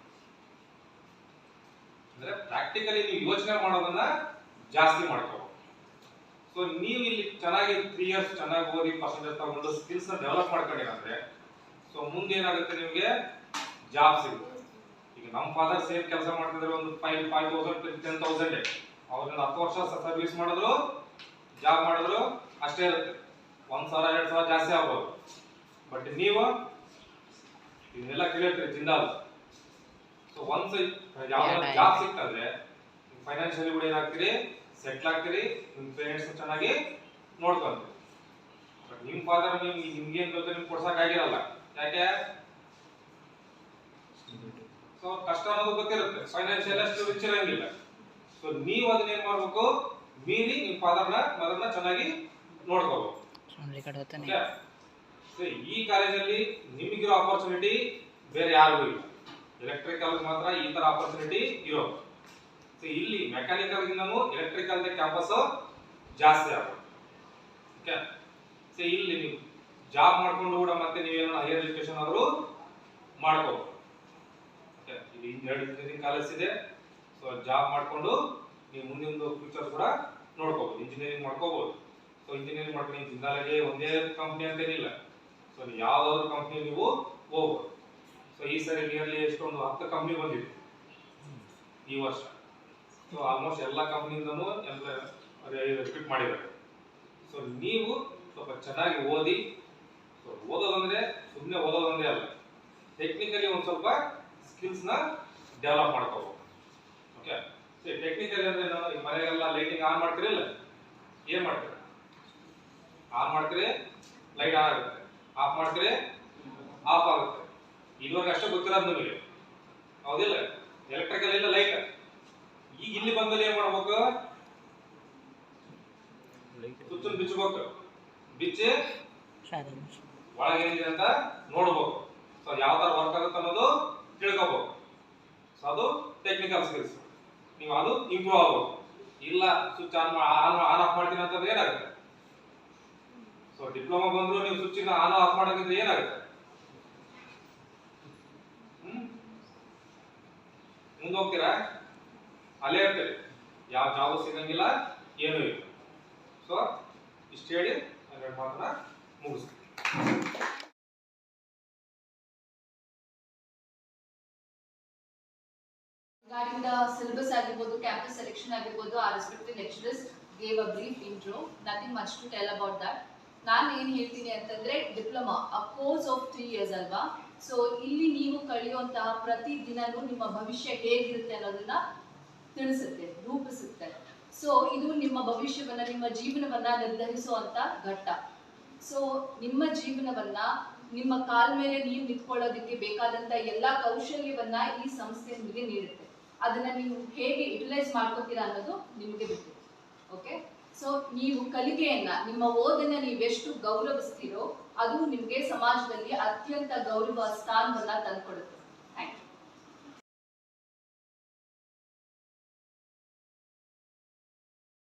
ಅಂದ್ರೆ ಪ್ರಾಕ್ಟಿಕಲಿ ನೀವು ಯೋಚನೆ ಮಾಡೋದನ್ನ ಜಾಸ್ತಿ ಮಾಡ್ಕೋಬೇಕು. ಸೊ ನೀವು ಇಲ್ಲಿ ಚೆನ್ನಾಗಿ 3 years ಚೆನ್ನಾಗಿ ಓದಿ ಪರ್ಸೆಂಟೇಜ್ ತಗೊಂಡು ಸ್ಕಿಲ್ಸ್ ಡೆವಲಪ್ ಮಾಡ್ಕೊಂಡಿರಂದ್ರೆ ಸೊ ಮುಂದೆ ಏನಾಗುತ್ತೆ ನಿಮಗೆ ಜಾಬ್ ಸಿಗುತ್ತೆ. ಈಗ ನಮ್ಮ ಫಾದರ್ ಸೇಮ್ ಕೆಲಸ ಮಾಡ್ತಿದ್ರೆ ಒಂದು 5,000 10,000 ಅವ್ರನ್ನ 10 ವರ್ಷ ಸರ್ವಿಸ್ ಮಾಡಿದ್ರು ಜಾಬ್ ಮಾಡಿದ್ರು ಅಷ್ಟೇ ಇರುತ್ತೆ. 1,000 2,000 ಜಾಸ್ತಿ ಆಗ್ಬೋದು. ಬಟ್ ನೀವು ಇದನ್ನೆಲ್ಲ ಕೇಳಿರ್ತೀರಿ ಜಿಂದಾಲ್. ಸೊ ಒನ್ಸ್ ಯಾವ್ದಾದ್ರು ಜಾಬ್ ಸಿಕ್ತಂದ್ರೆ ಫೈನಾನ್ಷಿಯಲಿ ಕೂಡ ಏನಾಗ್ತೀರಿ ಸೆಟ್ಲ್ ಆಗ್ತೀರಿ, ನಿಮ್ಮ ಪೇರೆಂಟ್ಸ್ ಚೆನ್ನಾಗಿ ನೋಡ್ಕೊಂತೀರಿ. ಬಟ್ ನಿಮ್ಮ ಫಾದರ್ ನಿಮ್ಗೇನ್ ಬೇಕು ನಿಮ್ಗೆ ಕೊಡ್ಸಕ್ಕಾಗಿರಲ್ಲ. ಯಾಕೆ? ಸೊ ಕಷ್ಟ ಅನ್ನೋದು ಗೊತ್ತಿರುತ್ತೆ, ಫೈನಾನ್ಷಿಯಲ್ ಅಷ್ಟು ರಿಚ್ ಇರಂಗಿಲ್ಲ. ಸೊ ನೀವು ಅದನ್ನ ಏನ್ ಮಾಡ್ಬೇಕು, ಮೀರಿ ನಿಮ್ಮ ಫಾದರ್ನ ಮದರ್ನ ಚೆನ್ನಾಗಿ ನೋಡ್ಕೋಬೇಕು. ಸೊ ಈ ಕಾಲೇಜಲ್ಲಿ ನಿಮಗಿರೋ ಆಪರ್ಚುನಿಟಿ ಬೇರೆ ಯಾರಿಗೂ ಇಲ್ಲ. ಎಲೆಕ್ಟ್ರಿಕಲ್ ಮಾತ್ರ ಈ ತರ ಆಪರ್ಚುನಿಟಿ ಇರೋದು. ಸೊ ಇಲ್ಲಿ ಮೆಕ್ಯಾನಿಕಲ್ ಗಿಂತನೂ ಎಲೆಕ್ಟ್ರಿಕಲ್ ಕ್ಯಾಂಪಸ್ ಜಾಸ್ತಿ ಆಗುತ್ತೆ. ಓಕೆ. ಸೊ ಇಲ್ಲಿ ನೀವು ಜಾಬ್ ಮಾಡ್ಕೊಂಡು ಕೂಡ ಮತ್ತೆ ನೀವೇನೋ ಹೈಯರ್ ಎಜುಕೇಶನ್ ಆದರೂ ಮಾಡ್ಕೋಬಹುದು. ಓಕೆ. ಇಲ್ಲಿ ಇಂಜಿನಿಯರಿಂಗ್ ಕಾಲೇಜ್ ಇದೆ. ಸೊ ಜಾಬ್ ಮಾಡ್ಕೊಂಡು ನೀವು ಮುಂದಿನ ಫ್ಯೂಚರ್ ಕೂಡ ನೋಡ್ಕೋಬಹುದು, ಇಂಜಿನಿಯರಿಂಗ್ ಮಾಡ್ಕೋಬಹುದು. ಸೊ ಇಂಜಿನಿಯರಿಂಗ್ ಮಾಡ್ಕೊಂಡು ಜಿಂದಾಲ್ಗೆ ಒಂದೇ ಕಂಪ್ನಿ ಅಂತೇನಿಲ್ಲ. ಸೊ ನೀವು ಯಾವ್ದಾದ್ರು ಕಂಪ್ನಿ ನೀವು ಹೋಗ್ಬೋದು. ಸೊ ಈ ಸರಿ ನಿಯರ್ಲಿ ಎಷ್ಟೊಂದು 10 ಕಂಪ್ನಿ ಬಂದಿದೆ ಈ ವರ್ಷ. ಸೊ ಆಲ್ಮೋಸ್ಟ್ ಎಲ್ಲ ಕಂಪ್ನಿಯಿಂದನೂ ರಿಕ್ರೂಟ್ ಮಾಡಿದ್ದಾರೆ. ಸೊ ನೀವು ಸ್ವಲ್ಪ ಚೆನ್ನಾಗಿ ಓದಿ. ಸೊ ಓದೋದಂದ್ರೆ ಸುಮ್ಮನೆ ಓದೋದಂದ್ರೆ ಅಲ್ಲ, ಟೆಕ್ನಿಕಲಿ ಒಂದು ಸ್ವಲ್ಪ ಸ್ಕಿಲ್ಸ್ನ ಡೆವಲಪ್ ಮಾಡ್ಕೋಬೇಕು. ಓಕೆ. ಸೊ ಟೆಕ್ನಿಕಲಿ ಅಂದ್ರೆ ನಾವು ಈ ಮನೆಗೆಲ್ಲ ಲೈಟಿಂಗ್ ಆನ್ ಮಾಡ್ತೀರಿಲ್ಲ, ಏನ್ ಮಾಡ್ತೀರಿ? ಆನ್ ಮಾಡ್ತೀರಿ ಲೈಟ್ ಆನ್ ಆಗುತ್ತೆ, ಆಫ್ ಮಾಡ್ತೀರಿ ಆಫ್ ಆಗುತ್ತೆ. ಇದುವರೆಗೆ ಅಷ್ಟೇ ಗೊತ್ತಿರೋದು ನಿಮಗೆ, ಹೌದಿಲ್ಲ? ಎಲೆಕ್ಟ್ರಿಕಲ್ ಇಲ್ಲ ಲೈಟ್. ಈಗ ಇಲ್ಲಿ ಬಂದಲ್ಲಿ ಏನ್ ಮಾಡ್ಬೇಕು, ಸ್ವಿಚ್ ಬಿಚ್ಚಬೇಕು, ಬಿಚ್ಚಿ ಒಳಗೆ ಏನಿದೆ ಅಂತ ನೋಡ್ಬೇಕು. ಸೊ ಯಾವ ತರ ವರ್ಕ್ ಆಗುತ್ತೆ ಅನ್ನೋದು ತಿಳ್ಕೋಬೇಕು. ಸೊ ಅದು ಟೆಕ್ನಿಕಲ್ ಸ್ಕಿಲ್ಸ್. ನೀವು ಅದು ಇಂಪ್ರೂವ್ ಆಗ್ಬೇಕು. ಇಲ್ಲ ಸ್ವಿಚ್ ಆನ್ ಆಫ್ ಮಾಡ್ತೀನಿ ಅಂತಂದ್ರೆ ಏನಾಗುತ್ತೆ? ಸೊ ಡಿಪ್ಲೊಮಾ ಬಂದ್ರು ನೀವು ಸ್ವಿಚ್ ಆನ್ ಆಫ್ ಮಾಡೋದಿದ್ರೆ ಏನಾಗುತ್ತೆ? ಮುಂದೆ ಹೋಗ್ತೀರಾ, ಅಲ್ಲೇ ಇರ್ತೀರಿ, ಯಾವ ಜಾಬ್ ಸಿಗಂಗಿಲ್ಲ, ಏನೂ ಇಲ್ಲ. ಸೊ ಇಷ್ಟು ಹೇಳಿ ಎರಡು ಮಾತನ್ನ ಮುಗಿಸ್ತೀನಿ. Regarding the syllabus ಆಗಿರ್ಬೋದು, campus selection ಆಗಿರ್ಬೋದು, our respective lecturers gave a brief intro. Nothing much to tell about that. ನಾನು ಏನು ಹೇಳ್ತೀನಿ ಅಂತಂದ್ರೆ, diploma a course of 3 years ಅಲ್ವಾ. ಸೊ ಇಲ್ಲಿ ನೀವು ಕಳೆಯುವಂತಹ ಪ್ರತಿ ದಿನನೂ ನಿಮ್ಮ ಭವಿಷ್ಯ ಹೇಗಿರುತ್ತೆ ಅನ್ನೋದನ್ನ ತಿಳಿಸುತ್ತೆ, ರೂಪಿಸುತ್ತೆ. ಸೊ ಇದು ನಿಮ್ಮ ಭವಿಷ್ಯವನ್ನ, ನಿಮ್ಮ ಜೀವನವನ್ನ ನಿರ್ಧರಿಸುವಂತ ಘಟ್ಟ. ಸೊ ನಿಮ್ಮ ಜೀವನವನ್ನ ನಿಮ್ಮ ಕಾಲ ಮೇಲೆ ನೀವು ನಿಂತ್ಕೊಳ್ಳೋದಕ್ಕೆ ಬೇಕಾದಂತ ಎಲ್ಲ ಕೌಶಲ್ಯವನ್ನ ಈ ಸಂಸ್ಥೆ ನಿಮಗೆ ನೀಡುತ್ತೆ. ಅದನ್ನ ನೀವು ಹೇಗೆ ಯುಟಿಲೈಸ್ ಮಾಡ್ಕೋತೀರಾ ಅನ್ನೋದು ನಿಮಗೆ ಬಿಟ್ಟು. ಓಕೆ. ಸೊ ನೀವು ಕಲಿಕೆಯನ್ನ, ನಿಮ್ಮ ಓದನ್ನ ನೀವೆಷ್ಟು ಗೌರವಿಸ್ತೀರೋ ಅದು ನಿಮಗೆ ಸಮಾಜದಲ್ಲಿ ಅತ್ಯಂತ ಗೌರವ ಸ್ಥಾನವನ್ನ ತಂದುಕೊಡುತ್ತೆ.